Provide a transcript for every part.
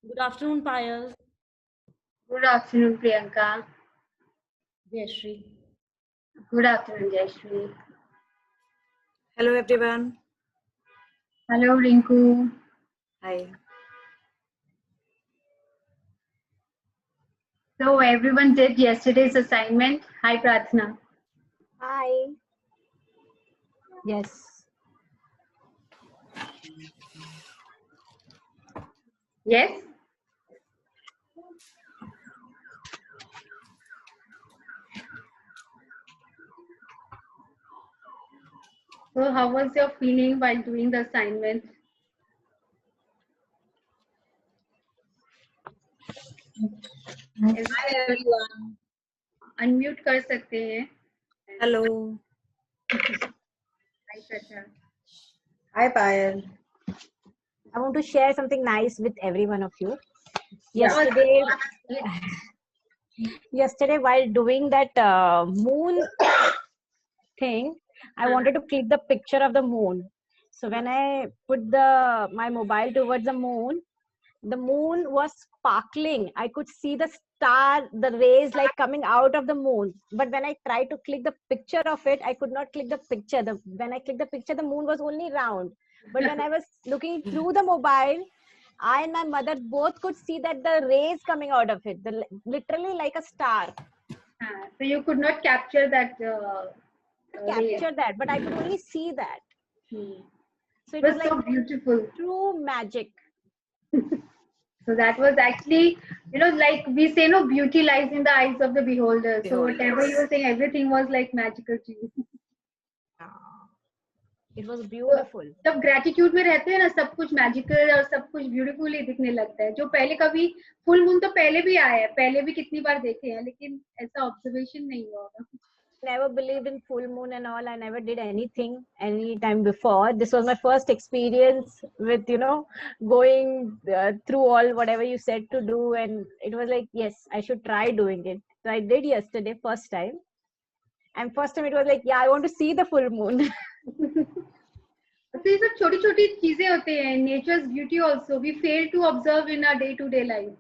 Good afternoon, Payal. Good afternoon, Priyanka. Yashri. Good afternoon, Jayashree. Hello everyone. Hello, Rinku. Hi. So everyone did yesterday's assignment. Hi, Prathna. Hi. Yes. Yes? So how was your feeling while doing the assignment? Hi everyone. Unmute कर सकते हैं. Hello. Hi, Shweta. Hi Payal. I want to share something nice with every one of you. Yeah. Yesterday while doing that moon thing, I wanted to click the picture of the moon. So when I put my mobile towards the moon was sparkling. I could see the the rays like coming out of the moon. But when I tried to click the picture of it, I could not click the picture. When I clicked the picture, the moon was only round. But when I was looking through the mobile, I and my mother both could see that the rays coming out of it, literally like a star. So you could not capture that. Capture that, but I could only see that. So it was like so beautiful. True magic. So that was actually, like we say, no, beauty lies in the eyes of the beholder. So whatever you were saying, everything was like magical to you. It was beautiful. जब gratitude में रहते हैं ना, सब कुछ magical और सब कुछ ब्यूटीफुल ही दिखने लगता है. जो पहले कभी फुल मून तो पहले भी आया है, पहले भी कितनी बार देखे हैं, लेकिन ऐसा ऑब्जर्वेशन नहीं हुआ होगा. Never believed in full moon and all. I never did anything any time before. This was my first experience with going through all whatever you said to do, and it was like, yes, I should try doing it. So I did yesterday, first time, and first time it was like, yeah, I want to see the full moon. तो ये सब छोटी छोटी चीजें होते हैं. Nature's beauty also we fail to observe in our day to day life.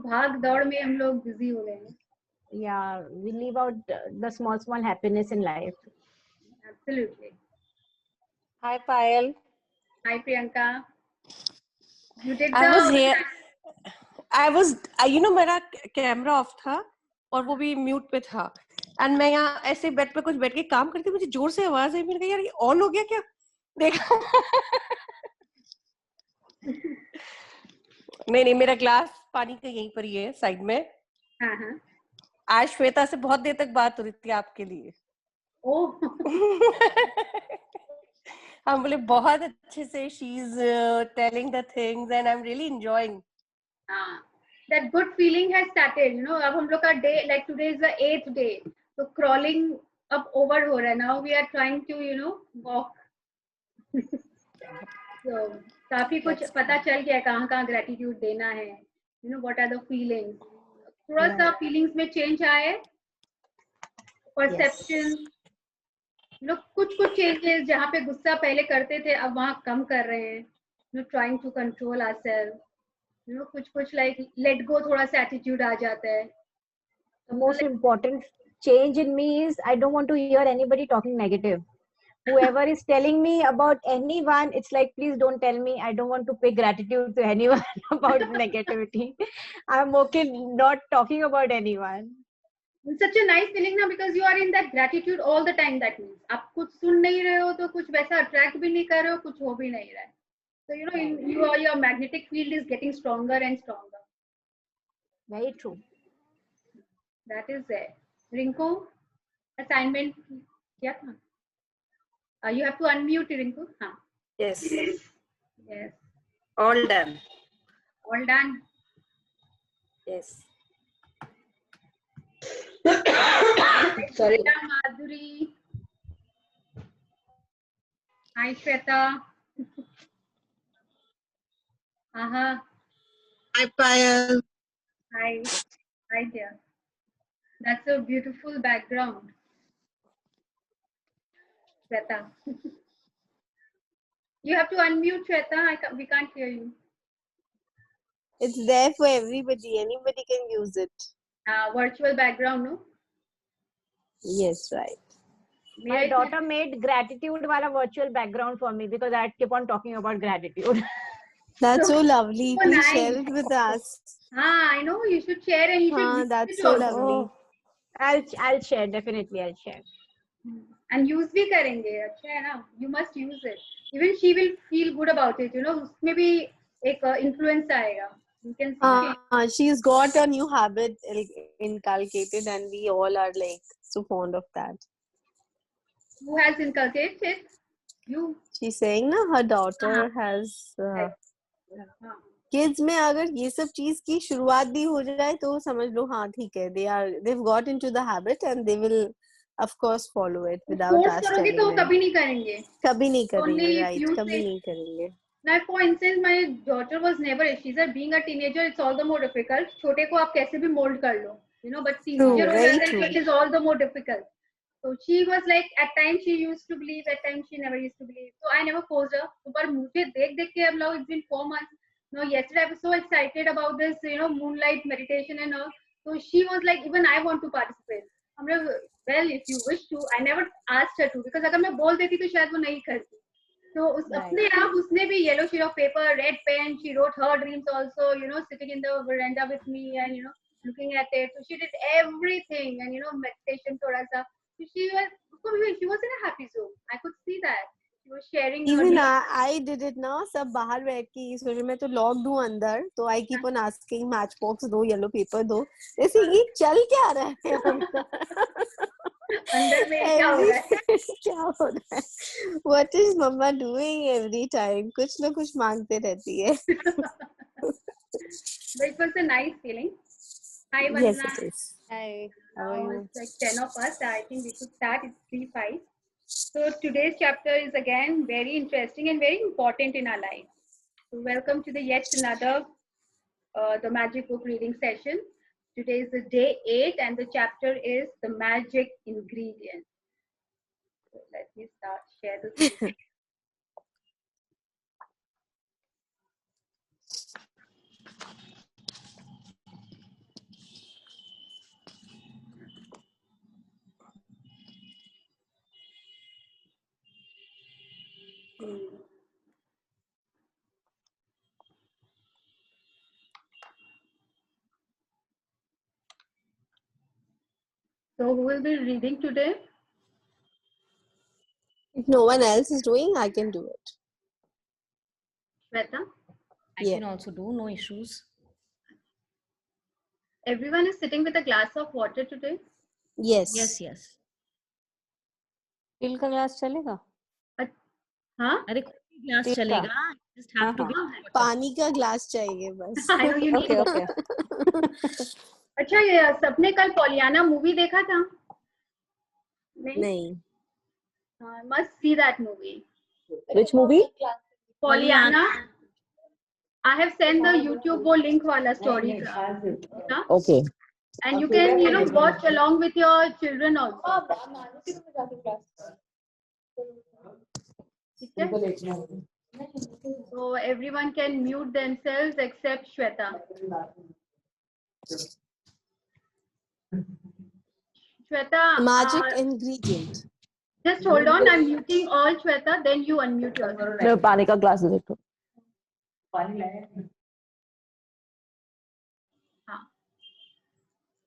भाग दौड़ में हम लोग बिजी हो गए हैं. Yeah, we leave out the small happiness in life. Absolutely. Hi Payal. Hi Priyanka. You did I was here. I was, मेरा camera off था और वो भी म्यूट पे था. एंड मैं यहाँ ऐसे बेड पे कुछ बैठ के काम करती, मुझे जोर से आवाज आई. मैंने कहा यार ये ऑन हो गया क्या? देखा. नहीं, मेरा ग्लास पानी का यहीं पर ही है साइड में. हाँ. आज श्वेता से बहुत देर तक बात हो रही थी आपके लिए. ओह. हम बोले बहुत अच्छे से. She is telling the things and I am really enjoying. That good feeling has started. अब हम लोग का day, like today is the 8th day, so crawling up over हो रहा है. Now we are trying to walk. So काफी कुछ पता चल गया कहाँ कहाँ ग्रेटिट्यूड देना है. what are the feelings. थोड़ा सा फीलिंग्स में चेंज आए. परसेप्शन, कुछ चेंजेस. जहाँ पे गुस्सा पहले करते थे, अब वहाँ कम कर रहे हैं. Trying to control ourselves. कुछ लाइक लेट गो, थोड़ा सा एटीट्यूड आ जाता है. The most important change in me is I don't want to hear anybody talking negative. Whoever is telling me about anyone, it's like, please don't tell me. I don't want to pay gratitude to anyone about negativity. I'm okay not talking about anyone. It's such a nice feeling now, because you are in that gratitude all the time. That means आप कुछ सुन नहीं रहे हो तो कुछ वैसा attract भी नहीं कर रहे हो, कुछ हो भी नहीं रहा है. So your magnetic field is getting stronger and stronger. Very true. That is it. Rinku, assignment क्या था? You have to unmute, Rinku. हाँ. Yes. Yes. All done. All done. Yes. Sorry. Madhuri. Hi, Shweta. Hi, Payal. Hi. Hi dear. That's a beautiful background. Shweta. You have to unmute, Shweta. We can't hear you. It's there for everybody. Anybody can use it. Virtual background, no? Yes, right. My daughter made gratitude wala virtual background for me because I keep on talking about gratitude. That's so lovely. So Please nice. share it with us. I know you should share and you should use That's it so also. lovely. I'll share, definitely I'll share. And use भी करेंगे, अच्छा है ना? You must use it. Even she will feel good about it. You know, उसमें भी एक influence आएगा. You can see. She's got a new habit inculcated, and we all are like so fond of that. Who has inculcated? You. She's saying na her daughter has kids में अगर ये सब चीज की शुरुआत भी हो जाए तो समझ लो हाँ ठीक है, they've got into the habit and they will of course follow it without Force us करोगे telling तो them. कभी नहीं करेंगे. कभी नहीं Only करेंगे, if right? you कभी say. नहीं करेंगे. Now, for instance, my daughter was never. She's being a teenager. It's all the more difficult. छोटे को आप कैसे भी mold कर लो, you know. But teenager हो very जाता है, true. it is all the more difficult. So she was like, at times she used to believe, at times she never used to believe. So I never forced her. पर मुझे देख के अब लोग, it's been 4 months. No, yesterday I was so excited about this, you know, moonlight meditation and all. So she was like, even I want to participate. I'm like, well, if you wish to. I never asked her to because अगर मैं बोल देती तो शायद वो नहीं करती. So अपने आप उसने भी yellow sheet of paper, red pen, she wrote her dreams also, you know, sitting in the veranda with me and, you know, looking at it. So she did everything and, you know, meditation thoda sa. So she was in a happy zone. I could see that. She was sharing her Even dreams. I did it now. सब बाहर बैठ के ये सोच मैं तो locked हूँ अंदर, तो I keep on asking matchbox दो, yellow paper दो. जैसे ये चल क्या रहा है अंदर में क्या हो रहा है? क्या हो रहा है? What is mama doing every time? कुछ ना कुछ मांगते रहती है. But it was a nice feeling. Hi, Vandana. Yes, it is. Hi. How are Now you? it's like 10 of us. I think we should start. It's 3:05. So today's chapter is again very interesting and very important in our life. So welcome to the yet another the magic book reading session. Today is the day 8 and the chapter is the magic ingredient. So let me start share the screen. So who will be reading today? If no one else is doing, I can do it. Shweta? I Yeah. can also do, no issues. Everyone is sitting with a glass of water today? Yes. Yes. Steel का glass चलेगा? Huh? अरे कोई glass ठीक है। चलेगा. Just have to be. पानी का glass चाहिए बस. I know you need. Okay. अच्छा ये सबने कल पॉलियाना मूवी देखा था? नहीं. Must see that movie. Which movie? Pollyanna. I have sent the YouTube वो link वाला story का. Okay. And you can, you know, watch along with your children also. ठीक है? So everyone can mute themselves except Shweta. Shweta, Magic ingredient. just hold on. I'm muting all Shweta. Then you unmute yourself. मैं पानी का glass देखो.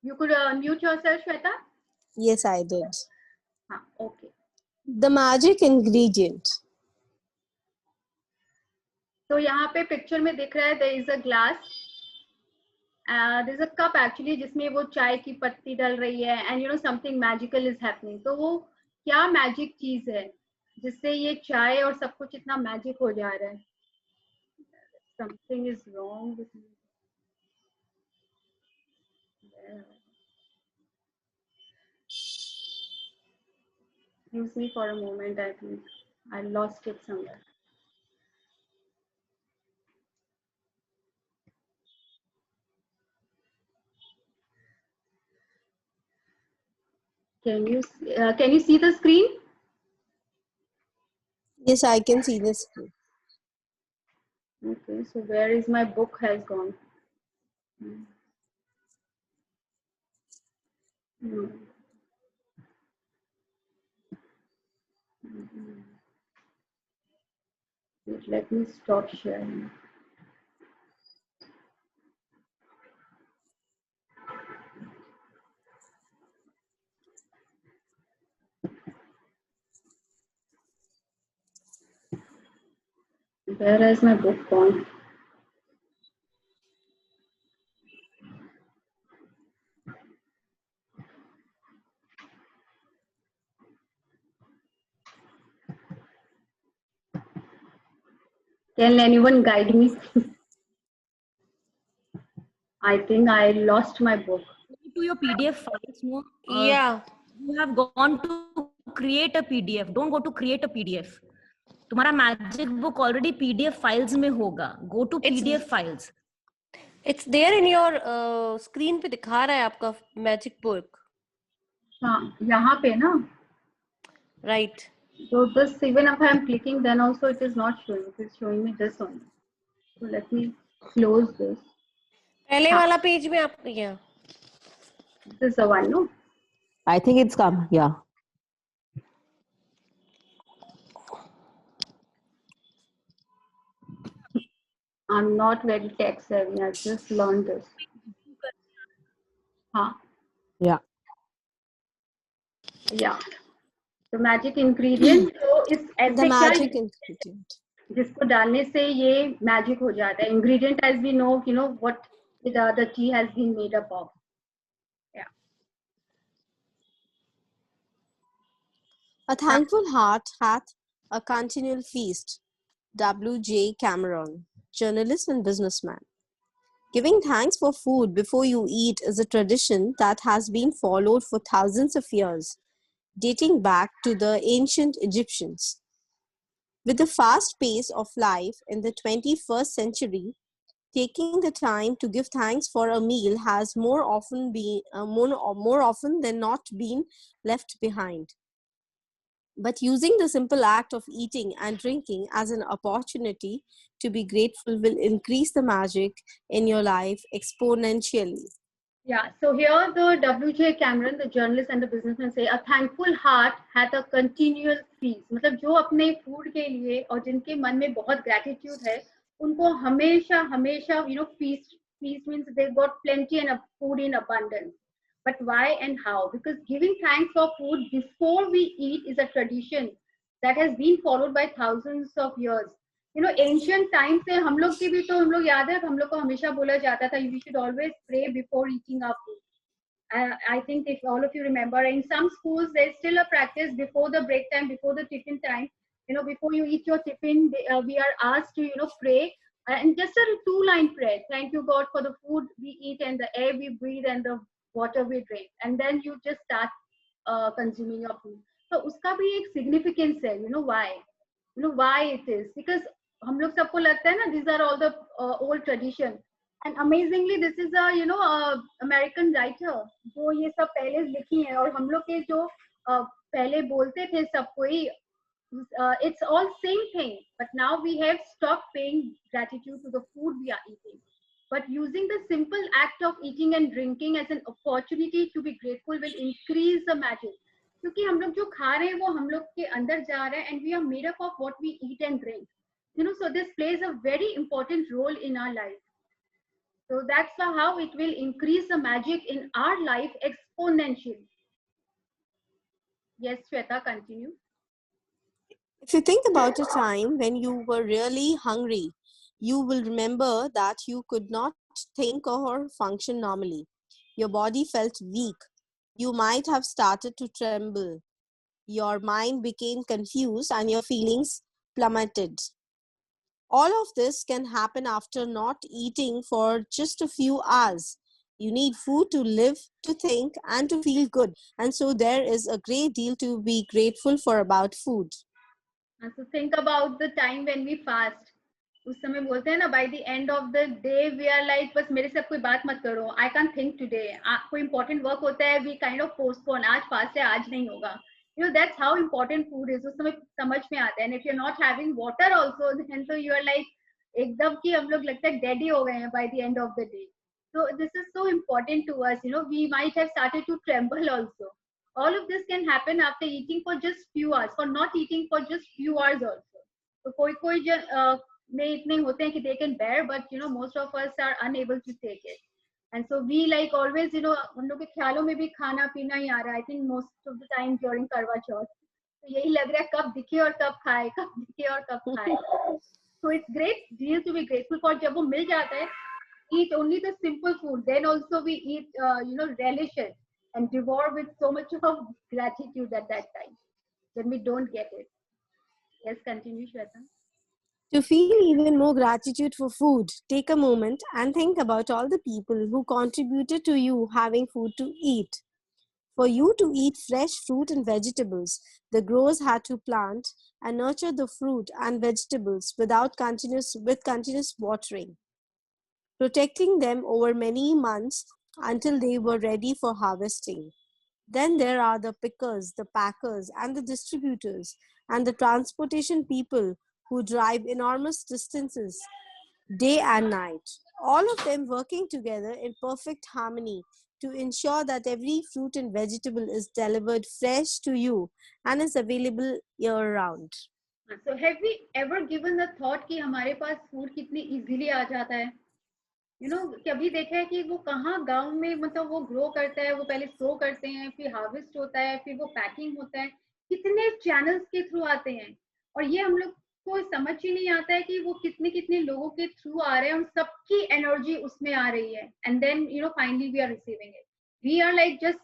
You could unmute yourself, Shweta. Yes, I did. Okay. The magic ingredient. तो यहाँ पे picture में दिख रहा है there is a glass, there is a cup actually जिसमें वो चाय की पत्ती डल रही है and you know something magical is happening. तो वो क्या मैजिक चीज है जिससे ये चाय और सब कुछ इतना मैजिक हो जा रहा है? Something is wrong with me. Excuse me for a moment. I think I lost it somewhere. Can you see the screen? Yes, I can see this. Okay, so where is my book has gone? Mm. Mm. Mm. Wait, let me stop sharing. Where has my book gone? Can anyone guide me? I think I lost my book. To your PDF files, no? Yeah. You have gone to create a PDF. Don't go to create a PDF. तुम्हारा magic book already PDF files में होगा. Go to PDF files. It's there in your screen पे दिखा रहा है आपका magic book. हाँ, यहाँ पे ना. Right. So this, even if I am clicking, then also it is not showing. It is showing me this only. So let me close this. पहले वाला पेज में आप yeah. This is the one, no? I think it's come. Yeah. I'm not very tech savvy. I just learned this. Huh? Yeah. Yeah. The magic ingredient. So इस The ऐसे magic क्या ingredient. जिसको डालने से ये magic हो जाता है. Ingredient as we know, you know what the tea has been made up of. Yeah. A thankful heart hath a continual feast. W.J. Cameron, journalist and businessman. Giving thanks for food before you eat is a tradition that has been followed for thousands of years, dating back to the ancient Egyptians. With the fast pace of life in the 21st century, taking the time to give thanks for a meal has more often than not been left behind. But using the simple act of eating and drinking as an opportunity to be grateful will increase the magic in your life exponentially. Yeah, so here the W.J. Cameron, the journalist and the businessman say, a thankful heart hath a continual feast. मतलब जो अपने food के लिए और जिनके मन में बहुत gratitude है, उनको हमेशा हमेशा feast means they've got plenty and food in abundance. But why and how? Because giving thanks for food before we eat is a tradition that has been followed by thousands of years. Ancient times से हम लोग की भी तो हम लोग याद है हम लोग को हमेशा बोला जाता था we should always pray before eating our food. I think if all of you remember, in some schools there's still a practice before the break time, before the tiffin time. Before you eat your tiffin, we are asked to pray, and just a two-line prayer. Thank you God for the food we eat and the air we breathe and the water we drink, and then you just start consuming your food. So उसका भी एक significance है. Why it is? Because हम लोग सबको लगता है ना, these are all the old tradition, and amazingly this is a American writer जो ये सब पहले लिखी है, और हम लोग के जो पहले बोलते थे सबको ही it's all same thing, but now we have stopped paying gratitude to the food we are eating, but using the simple act of eating and drinking as an opportunity to be grateful will increase the magic. क्योंकि हम लोग जो खा रहे हैं वो हम लोग के अंदर जा रहा है, and we are made up of what we eat and drink. So this plays a very important role in our life. So that's how it will increase the magic in our life exponentially. Yes, Shweta, continue. If you think about a time when you were really hungry, you will remember that you could not think or function normally. Your body felt weak. You might have started to tremble. Your mind became confused and your feelings plummeted. All of this can happen after not eating for just a few hours. You need food to live, to think, and to feel good. And so there is a great deal to be grateful for about food. And so think about the time when we fast. उस समय बोलते हैं ना, by the end of the day we are like, बस मेरे से कोई बात मत करो, I can't think today. कोई important work होता है, we kind of postpone. आज fast है, आज नहीं होगा. That's how important food is. उस समय समझ में आता है. And if you're not having water also, then so you are like एकदम कि हम लोग लगता है dead ही हो गए हैं by the end of the day. So this is so important to us. We might have started to tremble also. All of this can happen after eating for just few hours, for not eating for just few hours also. So कोई में इतने होते हैं कि they can bear, but most of us are unable to take it. And so we like always, हम लोग के ख्यालों में भी खाना पीना ही आ रहा है. I think most of the time during Karwa Chauth. तो यही लग रहा है कब दिखे और कब खाए, कब दिखे और कब खाए. So it's great deal to be grateful for. जब वो मिल जाता है, eat only the simple food. Then also we eat, relish it and devour with so much of gratitude at that time when we don't get it. Yes, continue, Shweta. To feel even more gratitude for food, take a moment and think about all the people who contributed to you having food to eat. For you to eat fresh fruit and vegetables, the growers had to plant and nurture the fruit and vegetables with continuous watering, protecting them over many months until they were ready for harvesting. Then there are the pickers, the packers, and the distributors, and the transportation people who drive enormous distances day and night, all of them working together in perfect harmony to ensure that every fruit and vegetable is delivered fresh to you and is available year round. So have we ever given the thought कि हमारे पास food कितनी easily आ जाता है? कभी देखा है कि वो कहाँ गांव में मतलब वो ग्रो करता है, वो पहले स्टोर करते हैं, फिर हार्वेस्ट होता है, फिर वो पैकिंग होता है, कितने चैनल्स के थ्रू आते हैं और ये हम लोग को समझ ही नहीं आता है कि वो कितने कितने लोगों के थ्रू आ रहे हैं और सबकी एनर्जी उसमें आ रही है. And then finally we are receiving it. We are like just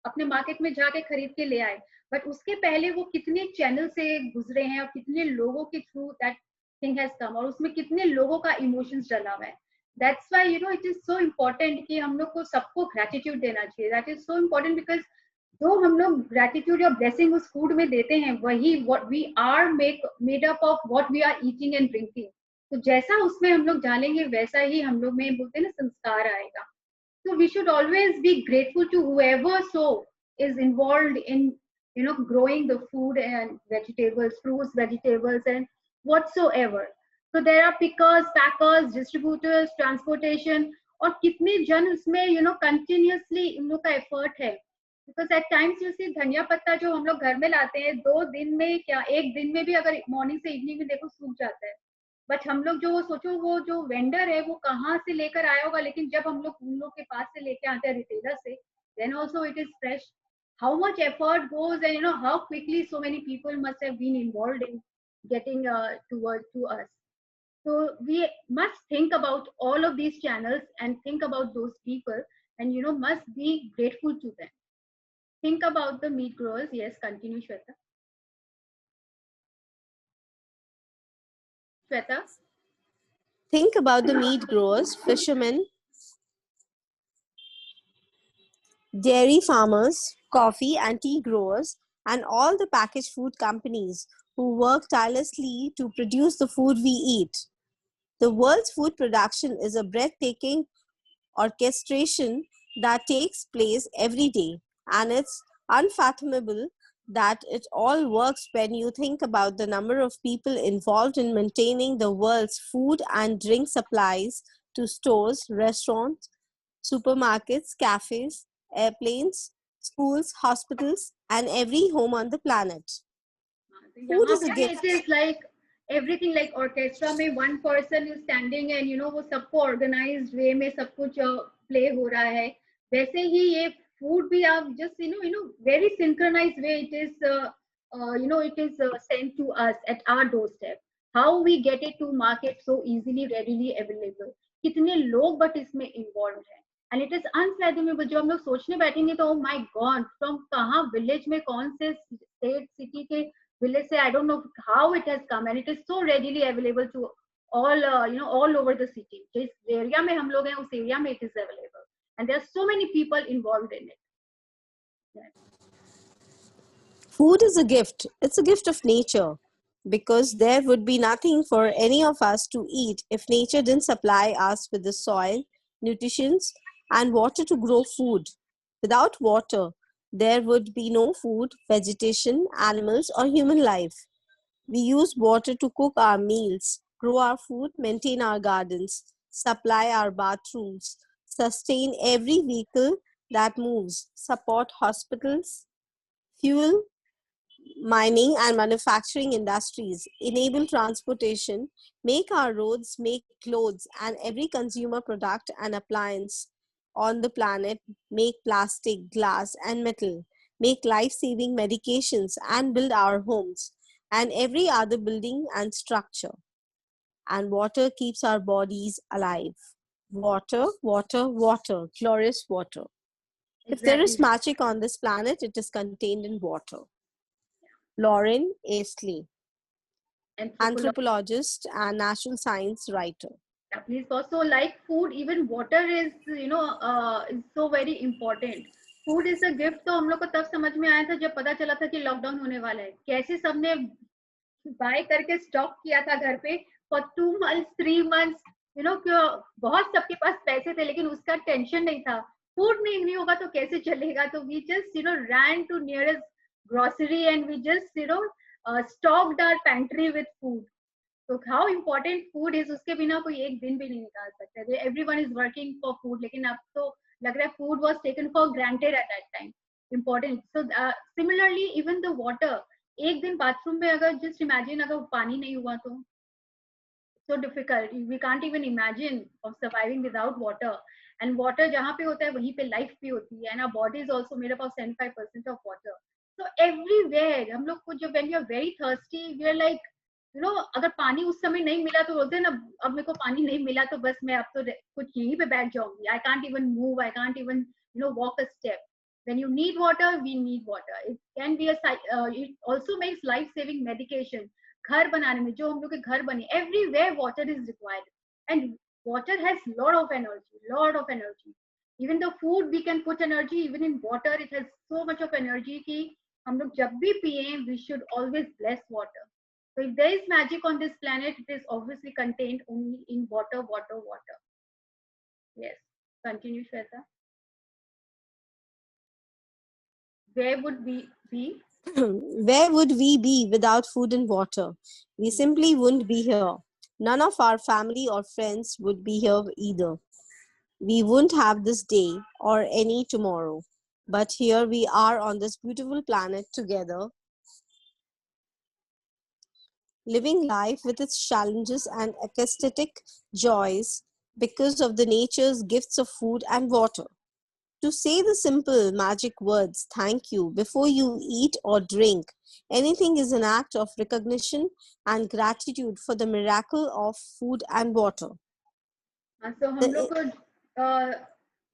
अपने मार्केट में जाके खरीद के ले आए, बट उसके पहले वो कितने चैनल से गुजरे हैं और कितने लोगों के through that thing has come और उसमें कितने लोगों का इमोशंस डला हुआ है. That's why it is so important कि हम लोग को सबको gratitude देना चाहिए. That is so important because जो हम लोग gratitude या blessing उस food में देते हैं वही what we are made up of what we are eating and drinking. तो जैसा उसमें हम लोग डालेंगे वैसा ही हम लोग में बोलते हैं ना संस्कार आएगा. So we should always be grateful to whoever is involved in growing the food and vegetables, fruits, vegetables and whatsoever. So there are pickers, packers, distributors, transportation और कितने जन उसमें continuously इन लोग का effort है. Because at times you see धनिया पत्ता जो हम लोग घर में लाते हैं 2 दिन में क्या 1 दिन में भी अगर मॉर्निंग से इवनिंग में देखो सूख जाता है. बट हम लोग जो सोचो वो जो वेंडर है वो कहाँ से लेकर आया होगा, लेकिन जब हम लोग उन लोग के पास से लेके आते हैं रिटेलर से, then also it is fresh. How much effort goes and how quickly so many people must have been involved in getting to us. So we must think about all of these channels and think about those people and must be grateful to them. Think about the meat growers. Yes, continue, Shweta. Shweta? Think about the meat growers, fishermen, dairy farmers, coffee and tea growers, and all the packaged food companies who work tirelessly to produce the food we eat. The world's food production is a breathtaking orchestration that takes place every day, and it's unfathomable that it all works when you think about the number of people involved in maintaining the world's food and drink supplies to stores, restaurants, supermarkets, cafes, airplanes, schools, hospitals, and every home on the planet. Food is a gift. It is like everything like orchestra में one person is standing and वो सबको organized way में सब कुछ play हो रहा है. वैसे ही ये food भी आप just very synchronized way it is it is sent to us at our doorstep. How we get it to market so easily, readily available. कितने लोग but इसमें involved हैं. And it is unfathomable. जब हम लोग सोचने बैठेंगे तो oh my God, from कहाँ village में कौन से state city के village से I don't know how it has come and it is so readily available to all all over the city. जिस area में हम लोग हैं उस area में it is available and there are so many people involved in it. Yes. Food is a gift. It's a gift of nature because there would be nothing for any of us to eat if nature didn't supply us with the soil, nutrition, and water to grow food. Without water, there would be no food, vegetation, animals, or human life. We use water to cook our meals, grow our food, maintain our gardens, supply our bathrooms, sustain every vehicle that moves, support hospitals, fuel mining and manufacturing industries, enable transportation, make our roads, make clothes, and every consumer product and appliance on the planet, make plastic, glass, and metal, make life-saving medications, and build our homes, and every other building and structure. And water keeps our bodies alive. Water, water, water, glorious water. If there is Exactly. magic on this planet, it is contained in water. Lauren Astley, Anthropology. anthropologist and natural science writer. Yeah, please also like food, even water is is so very important. Food is a gift तो हम लोग को तब समझ में आया था जब पता चला था कि लॉकडाउन होने वाला है. कैसे सबने बाय करके स्टॉक किया था घर पे फॉर 2 months 3 months. क्यों बहुत सबके पास पैसे थे लेकिन उसका टेंशन नहीं था. फूड नहीं होगा तो कैसे चलेगा. तो we just ran to nearest grocery and we just stocked our pantry with food. तो how important food is, उसके बिना कोई एक दिन भी नहीं निकाल सकता. Everyone is working for food, लेकिन अब तो लग रहा है food was taken for granted at that time. Important. So similarly even the water. एक दिन बाथरूम में अगर just imagine अगर पानी नहीं हुआ तो so difficult. We can't even imagine of surviving without water. And water जहाँ पे होता है वहीं पे life भी होती है. And our body is also made up of 75% of water. So everywhere हम लोग को जब when we are very thirsty, we are like अगर पानी उस समय नहीं मिला तो बोलते हैं ना अब मेरे को पानी नहीं मिला तो बस मैं अब तो कुछ यहीं पे बैठ जाऊंगी. I can't even move. I can't even walk a step. When you need water, we need water. It can be it also makes life-saving medication. घर बनाने में जो हम लोग के घर बने, everywhere water is required, and water has lot of energy. Even the food we can put energy, even in water it has so much of energy कि हम लोग जब भी पिए we should always bless water. So if there is magic on this planet, it is obviously contained only in water, water, water. Yes. Continue, Shweta. Where would we be? Where would we be without food and water? We simply wouldn't be here. None of our family or friends would be here either. We wouldn't have this day or any tomorrow. But here we are on this beautiful planet together, living life with its challenges and ecstatic joys because of the nature's gifts of food and water. To say the simple magic words, thank you, before you eat or drink anything is an act of recognition and gratitude for the miracle of food and water. So हम लोग को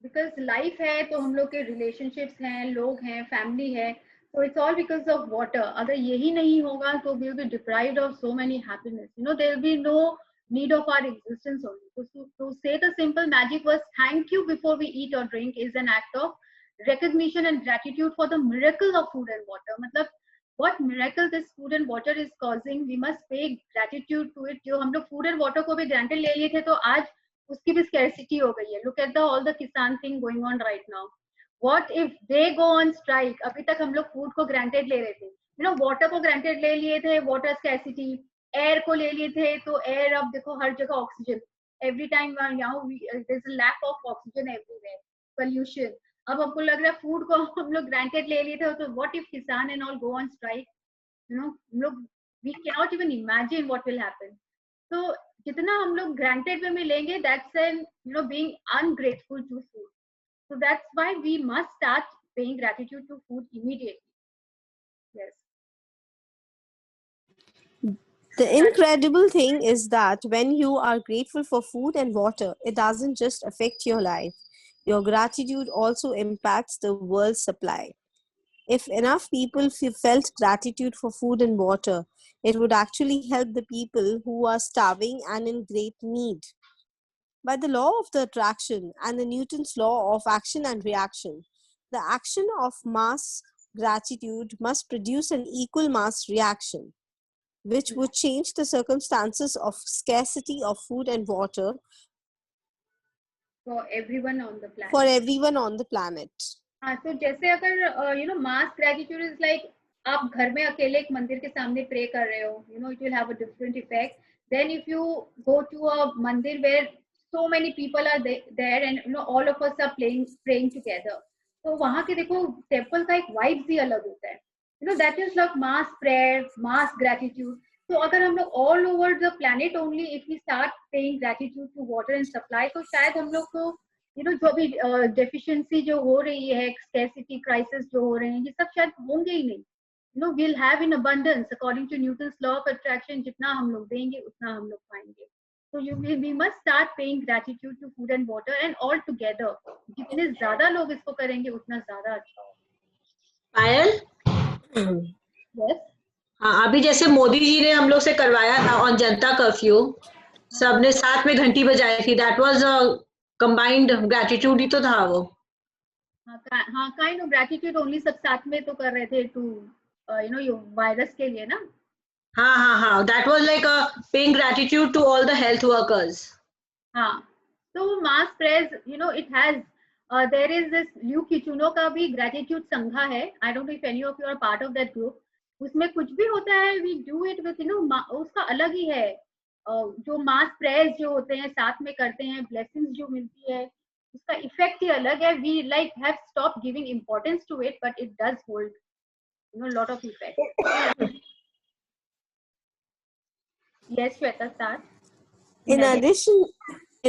because life है तो हम लोग के relationships हैं, लोग हैं, family है. So it's all because of water. अगर यही नहीं होगा तो we will be deprived of so many happiness. There will be no need of our existence only. So to say the simple magic words, thank you before we eat or drink is an act of recognition and gratitude for the miracle of food and water. मतलब what miracle this food and water is causing, we must pay gratitude to it. जो हम लोग food and water को भी granted ले लिए थे तो आज उसकी भी scarcity हो गई है. Look at all the kisan thing going on right now. What if they go on strike? अभी तक हम लोग food को granted ले रहे थे. Water को granted ले लिए थे, water scarcity. Air को ले लिए थे तो air अब देखो हर जगह oxygen. Every time there's a lack of oxygen everywhere. Pollution. अब हमको लग रहा है food को हम लोग granted ले लिए थे तो what if kisan and all go on strike? We cannot even imagine what will happen. So जितना हम लोग granted में लेंगे, that's an being ungrateful to food. So that's why we must start paying gratitude to food immediately. Yes. The incredible thing is that when you are grateful for food and water, it doesn't just affect your life. Your gratitude also impacts the world's supply. If enough people felt gratitude for food and water, it would actually help the people who are starving and in great need. By the law of the attraction and the Newton's law of action and reaction, the action of mass gratitude must produce an equal mass reaction, which would change the circumstances of scarcity of food and water for everyone on the planet. हाँ, तो जैसे अगर mass gratitude is like आप घर में अकेले एक मंदिर के सामने pray कर रहे हो, it will have a different effect. Then if you go to a मंदिर where so many people are there, and you know all of us are praying together. तो वहाँ के देखो टेम्पल का एक वाइब्स ही अलग होता है. You know, that is like mass prayer, mass gratitude. तो अगर हम लोग all over the planet only if we start paying gratitude to water and supply, तो शायद हम लोग को you know जो भी deficiency जो हो रही है, scarcity crisis जो हो रहे हैं, ये सब शायद होंगे ही नहीं. You know, we'll have in abundance according to Newton's law of attraction. जितना हम लोग देंगे उतना हम लोग पाएंगे. So we must start paying gratitude to food and water, and all together. जितने ज़्यादा लोग इसको करेंगे उतना ज़्यादा अच्छा होगा. पायल, Yes. हाँ, अभी जैसे मोदी जी ने हम लोग से करवाया था ऑन जनता कर्फ्यू, सबने साथ में घंटी बजाई थी. That was a combined gratitude ही तो था वो. हाँ, काइंड ऑफ ग्रेटिट्यूड ओनली सब साथ में तो कर रहे थे टू यू नो ये वायरस के लिए ना. हाँ, that was like a paying gratitude to all the health workers. हाँ, तो mass prayers you know it has there is this ल्यू किचुनो का भी ग्रेटिट्यूड संघा है. I don't know if any of you are part of that group. उसमें कुछ भी होता है we do it with you know उसका अलग ही है. जो मास प्रेयर्स जो होते हैं साथ में करते हैं, ब्लेसिंग्स जो मिलती है उसका इफेक्ट ही अलग है. We like have stop giving importance to it but it does hold you know lot of effect. Yes, Shweta, start. In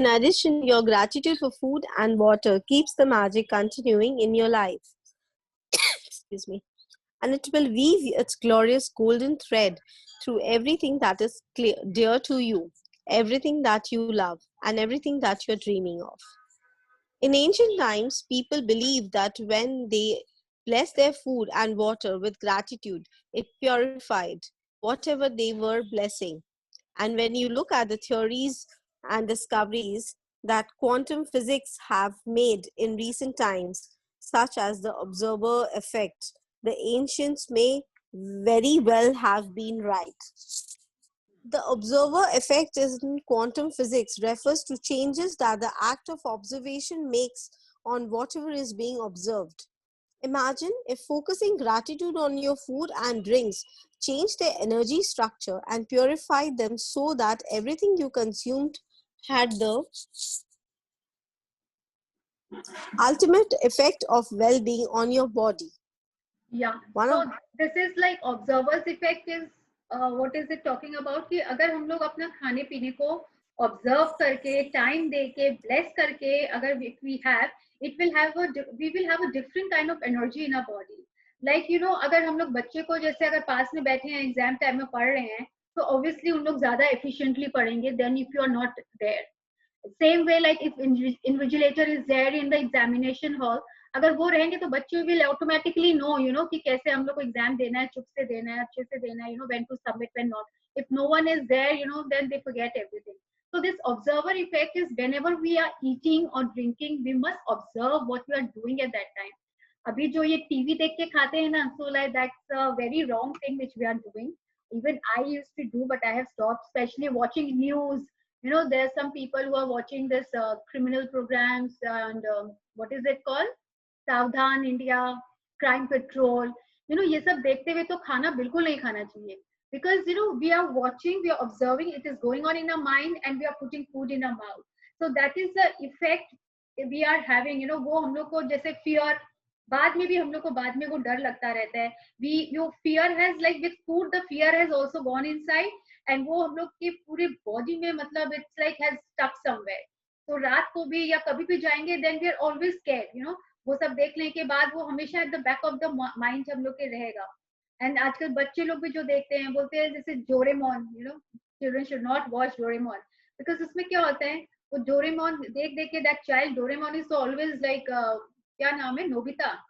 addition, your gratitude for food and water keeps the magic continuing in your life. Excuse me. And it will weave its glorious golden thread through everything that is dear to you, everything that you love, and everything that you're dreaming of. In ancient times, people believed that when they blessed their food and water with gratitude, it purified whatever they were blessing. And when you look at the theories and discoveries that quantum physics have made in recent times, such as the observer effect, the ancients may very well have been right. The observer effect in quantum physics refers to changes that the act of observation makes on whatever is being observed. Imagine if focusing gratitude on your food and drinks changed their energy structure and purified them so that everything you consumed had the ultimate effect of well-being on your body. Yeah. So this is like observer's effect is what is it talking about कि अगर हम लोग अपना खाने पीने को observe करके time दे के bless करके अगर we have we will have a different kind of energy in our body. Like you know अगर हम लोग बच्चे को जैसे अगर पास में बैठे हैं एग्जाम टाइम में पढ़ रहे हैं तो obviously उन लोग ज्यादा efficiently पढ़ेंगे than if you are not there. Same way like if invigilator is there in the examination hall, अगर वो रहेंगे तो बच्चे will automatically know you know कि कैसे हम लोग को एग्जाम देना है, चुप से देना है, अच्छे से देना है, you know when to submit, when not. If no one is there, you know, then they forget everything. So this observer effect is whenever we are eating or drinking, we must observe what we are doing at that time. अभी जो ये TV देख के खाते हैं ना, so like that's a very wrong thing which we are doing. Even I used to do, but I have stopped. Especially watching news. You know, there are some people who are watching this criminal programs and what is it called? सावधान India, crime petrol, you know ये सब देखते हुए तो खाना बिल्कुल नहीं खाना चाहिए. Because you know we are watching, we are observing, it is going on in our mind and we are putting food in our mouth. So that is the effect we are having. You know वो हम लोग को जैसे fear, बाद में भी हम लोग को बाद में वो डर लगता रहता है. Your fear has like with food, the fear has also gone inside and वो हम लोग की पूरी body में मतलब it's like has stuck somewhere. तो रात को भी या कभी भी जाएंगे then we are always scared. You know वो सब देखने के बाद वो हमेशा at the back of the mind हम लोग के रहेगा. एंड आजकल बच्चे लोग भी जो देखते हैं बोलते हैं जैसे Doraemon, you know children should not watch Doraemon because उसमें क्या होता है वो डोरेमोन देख देख के that child Doraemon is always like क्या नाम है नोबिता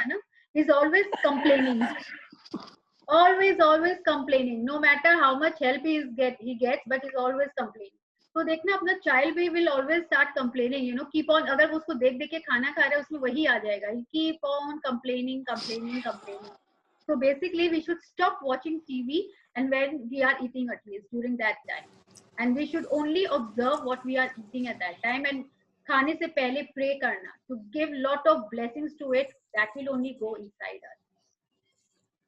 ना, is always complaining, always complaining no matter how much help he gets but he's always complaining. तो देखना अपना चाइल्ड भी will always start complaining, you know, keep on. अगर वो उसको देख देख के खाना खा रहा है उसमें वही आ जाएगा, keep on complaining. So basically we should stop watching TV and when we are eating at least during that time, and we should only observe what we are eating at that time and खाने से पहले pray करना to give lot of blessings to it, that will only go inside us.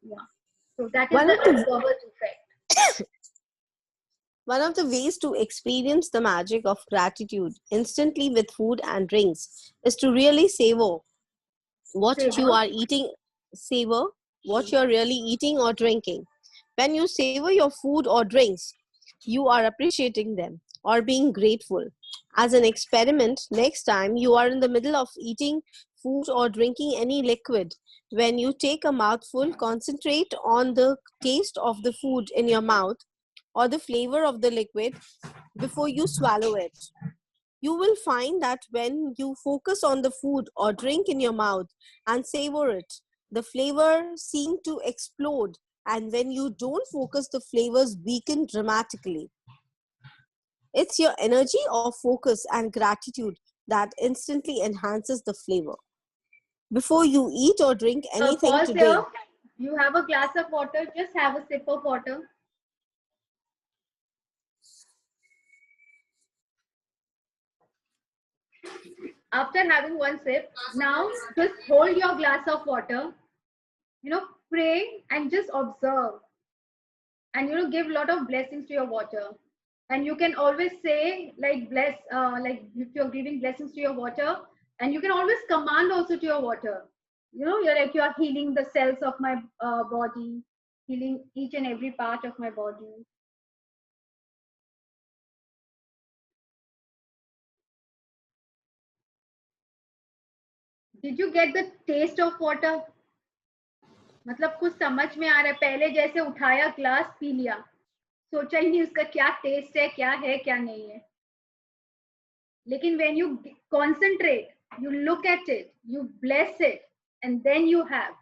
Yeah, so that is the observer's effect. One of the ways to experience the magic of gratitude instantly with food and drinks is to really savor what you Savor. are eating, savor what you're really eating or drinking. When you savor your food or drinks, you are appreciating them or being grateful. As an experiment, next time you are in the middle of eating food or drinking any liquid, when you take a mouthful, concentrate on the taste of the food in your mouth or the flavor of the liquid before you swallow it. You will find that when you focus on the food or drink in your mouth and savor it, the flavor seem to explode, and when you don't focus, the flavors weaken dramatically. It's your energy of focus and gratitude that instantly enhances the flavor. Before you eat or drink anything Pause today, here. You have a glass of water. Just have a sip of water. After having one sip, now just hold your glass of water. Pray and just observe, and give a lot of blessings to your water. And you can always say like bless, like if you're giving blessings to your water, and you can always command also to your water. You're healing the cells of my body, healing each and every part of my body. Did you get the taste of water? मतलब कुछ समझ में आ रहा है? पहले जैसे उठाया glass P लिया, सोचा ही नहीं उसका क्या टेस्ट है, क्या नहीं है. लेकिन when you concentrate, you look at it, you bless it, and then you have,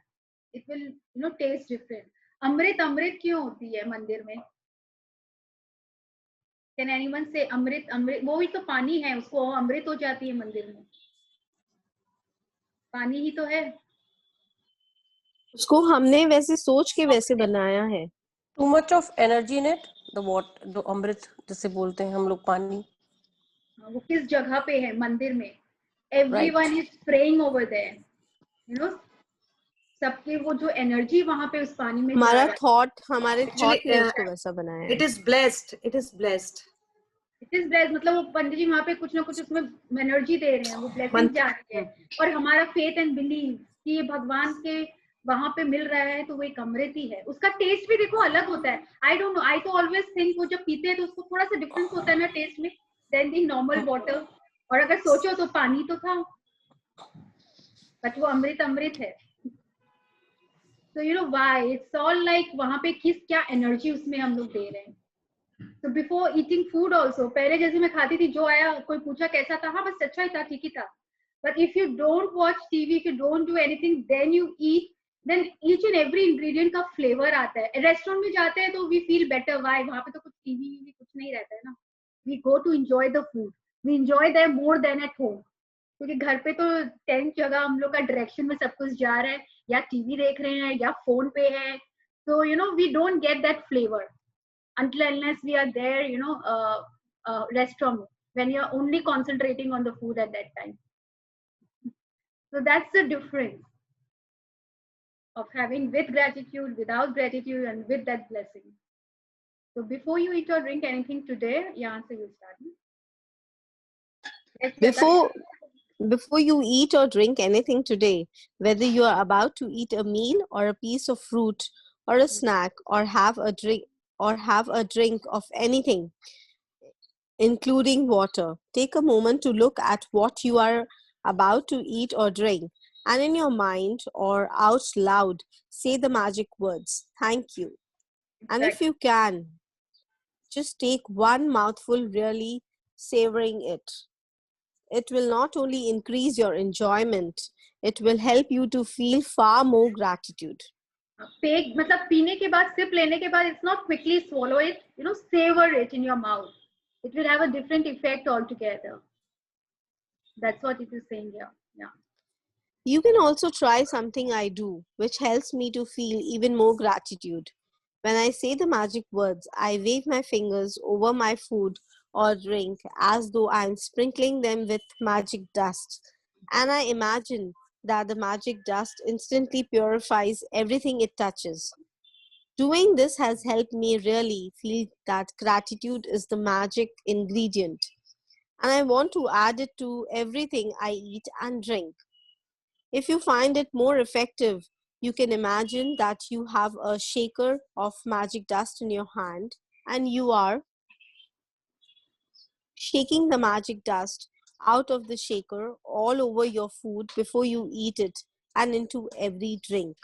it will taste different. अमृत अमृत क्यों होती है मंदिर में? Can anyone say अमृत अमृत? वो ही तो पानी है, उसको अमृत हो जाती है मंदिर में. पानी ही तो है. उसको हमने वैसे सोच के वैसे बनाया है. Too much of energy in it, the अमृत जिसे बोलते हैं हम लोग पानी. वो किस जगह पे है मंदिर में? Everyone is praying over there. सबके वो जो एनर्जी वहां पे उस पानी में हमारे थॉट ने उसको वैसा बनाया है. It is blessed. It is blessed. It is blessed. मतलब वो पंडित जी वहां पे कुछ ना कुछ उसमें एनर्जी दे रहे हैं, वो ब्लेसिंग जा रही है. और हमारा फेथ एंड बिलीव कि ये भगवान के वहां पे मिल रहा है, तो वो एक अमृत ही है. उसका टेस्ट भी देखो अलग होता है. आई डोंट नो, आई तो ऑलवेज थिंक वो जब पीते हैं तो उसको थोड़ा सा डिफरेंस होता है ना टेस्ट में देन दी नॉर्मल वाटर. और अगर सोचो तो पानी तो था, बट वो अमृत अमृत है. तो व्हाई इट्स ऑल लाइक वहां पे क्या एनर्जी उसमें हम लोग दे रहे हैं. So before eating food also, पहले जैसे मैं खाती थी, जो आया कोई पूछा कैसा था, हाँ बस अच्छा ही था, ठीक ही था. But if you don't watch TV, if you don't do anything, then you eat, then each and every ingredient का flavor आता है. रेस्टोरेंट में जाते हैं तो we feel better. Why? वहाँ पे तो कुछ TV कुछ नहीं रहता है ना. We go to enjoy the food. We enjoy them more than at home. क्योंकि घर पे तो 10 जगह हम लोग का डायरेक्शन में सब कुछ जा रहा है, या टीवी देख रहे हैं या फोन पे है. So we don't get that flavor unless we are there, restaurant, when you're only concentrating on the food at that time. So that's the difference of having with gratitude, without gratitude, and with that blessing. So before you eat or drink anything today, yahan se you start. Before you eat or drink anything today, whether you are about to eat a meal or a piece of fruit or a snack or have a drink of anything, including water, take a moment to look at what you are about to eat or drink, and in your mind or out loud, say the magic words, thank you. And if you can, just take one mouthful, really savoring it. It will not only increase your enjoyment, it will help you to feel far more gratitude. मतलब पीने के बाद, SIP लेने के बाद, it's not quickly swallow it, savor it in your mouth. It will have a different effect altogether. That's what it is saying here. Yeah. You can also try something I do, which helps me to feel even more gratitude. When I say the magic words, I wave my fingers over my food or drink as though I'm sprinkling them with magic dust. And I imagine that the magic dust instantly purifies everything it touches. Doing this has helped me really feel that gratitude is the magic ingredient, and I want to add it to everything I eat and drink. If you find it more effective, you can imagine that you have a shaker of magic dust in your hand and you are shaking the magic dust out of the shaker all over your food before you eat it and into every drink.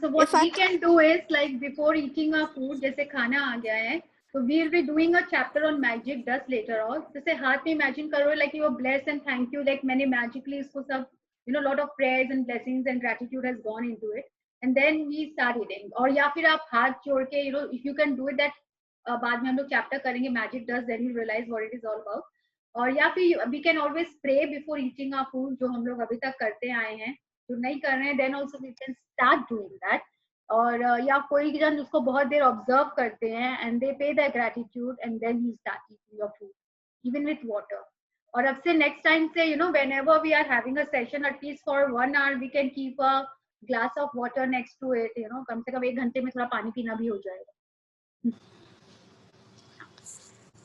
So If what I we can do is like before eating our food, जैसे खाना आ गया है, so we'll be doing a chapter on magic dust later on. जैसे हाथ में imagine करो like you are blessed and thank you, like मैंने magically इसको सब, you know, lot of prayers and blessings and gratitude has gone into it, and then we start eating. और या फिर आप हाथ जोड़ के, you know, if you can do it that बाद में हम लोग chapter करेंगे magic dust, then you realize what it is all about. और या फिर we can always pray before eating our food, जो हम लोग अभी तक करते आए हैं. जो नहीं कर रहे हैं then also we can start doing that. और या कोई जन उसको बहुत देर ऑब्जर्व करते हैं and they pay their gratitude and then you start eating your food even with water. और अब से next time से, you know, whenever we are having a session, at least for 1 hour we can keep a glass of water next to it, you know, कम से कम 1 घंटे में थोड़ा पानी पीना भी हो जाएगा.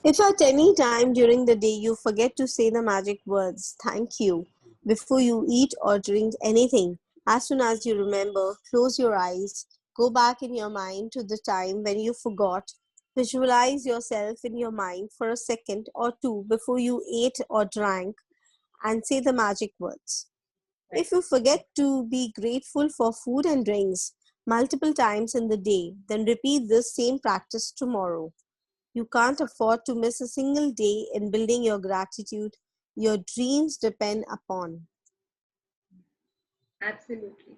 If at any time during the day you forget to say the magic words, thank you, before you eat or drink anything, as soon as you remember, close your eyes, go back in your mind to the time when you forgot, visualize yourself in your mind for a second or two before you ate or drank, and say the magic words. If you forget to be grateful for food and drinks multiple times in the day, then repeat this same practice tomorrow. You can't afford to miss a single day in building your gratitude your dreams depend upon. Absolutely.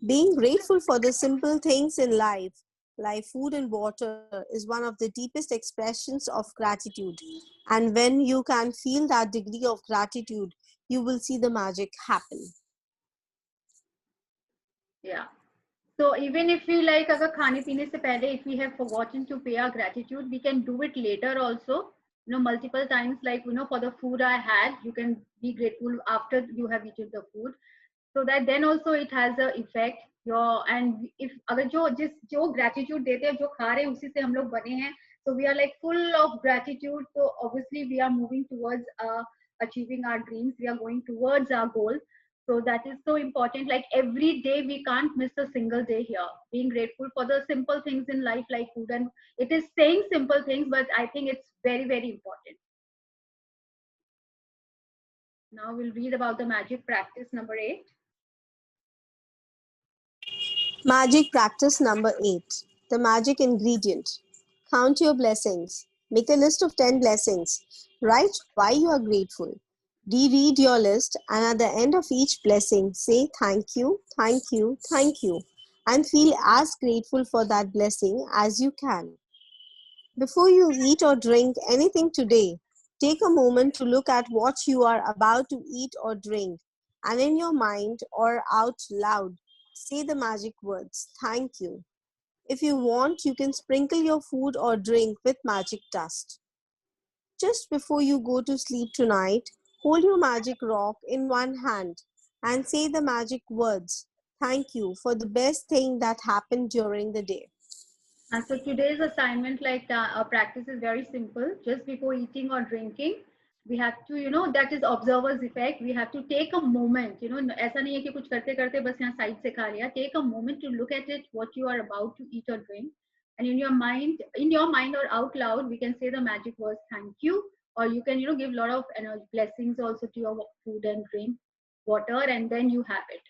Being grateful for the simple things in life, like food and water, is one of the deepest expressions of gratitude. And when you can feel that degree of gratitude, you will see the magic happen. Yeah. So even if we like अगर खाने पीने से पहले if we have forgotten to pay our gratitude, we can do it later also, you know, multiple times, like, you know, for the food I had, you can be grateful after you have eaten the food, so that then also it has a effect your. And if अगर जो gratitude देते हैं, जो खा रहे हैं उसी से हम लोग बने हैं, so we are like full of gratitude, so obviously we are moving towards achieving our dreams, we are going towards our goal. So that is so important. Like every day, we can't miss a single day here. Being grateful for the simple things in life, like food, and it is saying simple things, but I think it's very, very important. Now we'll read about the magic practice number 8. Magic practice number 8. The magic ingredient. Count your blessings. Make a list of 10 blessings. Write why you are grateful. Reread your list, and at the end of each blessing, say thank you, thank you, thank you, and feel as grateful for that blessing as you can. Before you eat or drink anything today, take a moment to look at what you are about to eat or drink, and in your mind or out loud, say the magic words, thank you. If you want, you can sprinkle your food or drink with magic dust. Just before you go to sleep tonight, hold your magic rock in one hand and say the magic words, thank you, for the best thing that happened during the day. And so today's assignment, like our practice is very simple. Just before eating or drinking, we have to, you know, that is observer's effect. We have to take a moment, you know, ऐसा नहीं है कि कुछ करते करते बस यहाँ side से खा लिया. Take a moment to look at it, what you are about to eat or drink. And in your mind or out loud, we can say the magic words, thank you. Or you can, you know, give a lot of blessings also to your food and drink, water, and then you have it.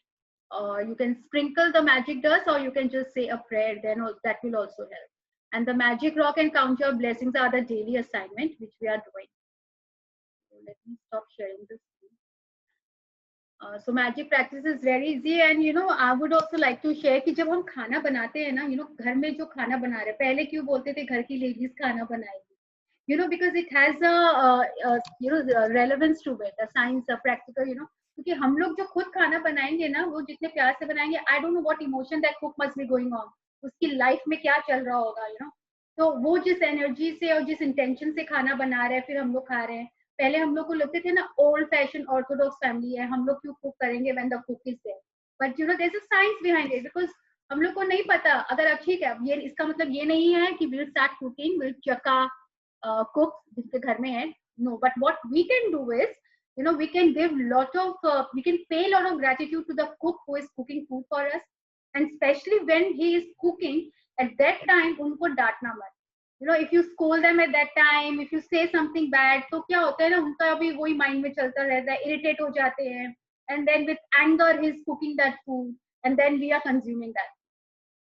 You can sprinkle the magic dust, or you can just say a prayer, then that will also help. And the magic rock and count your blessings are the daily assignment which we are doing. So let me stop sharing this. So magic practice is very easy, and you know, I would also like to share कि जब हम खाना बनाते हैं ना, you know, घर में जो खाना बना रहे, पहले क्यों बोलते थे घर की लेडीज खाना बनाएगी, you know, because it has a you know, relevance to it, a science, a practical, you know, क्योंकि हम लोग जो खुद खाना बनाएंगे ना, वो जितने प्यार से बनाएंगे, I don't know what emotion that cook must be going on, उसकी लाइफ में क्या चल रहा होगा, you know, तो वो जिस एनर्जी से और जिस इंटेंशन से खाना बना रहे हैं, फिर हम लोग खा रहे हैं. पहले हम लोग को लगते थे ना, ओल्ड फैशन ऑर्थोडॉक्स फैमिली है, हम लोग क्यों कुक करेंगे when the cook is there, but you know there is a science behind it, because हम लोग को नहीं पता, अगर अब ठीक है, अब ये इसका मतलब ये नहीं है कि we'll start cooking, we'll चका cook जिसके घर में है, no, but what we can do is, you know, we can give lot of we can pay lot of gratitude to the cook who is cooking food for us, and especially when he is cooking, at that time उनको डांटना मत, you know, if you scold them at that time, if you say something bad, तो क्या होता है ना, उनका अभी वही माइंड में चलता रहता है, इरिटेट हो जाते हैं, and then with anger he is cooking that food, and then we are consuming that.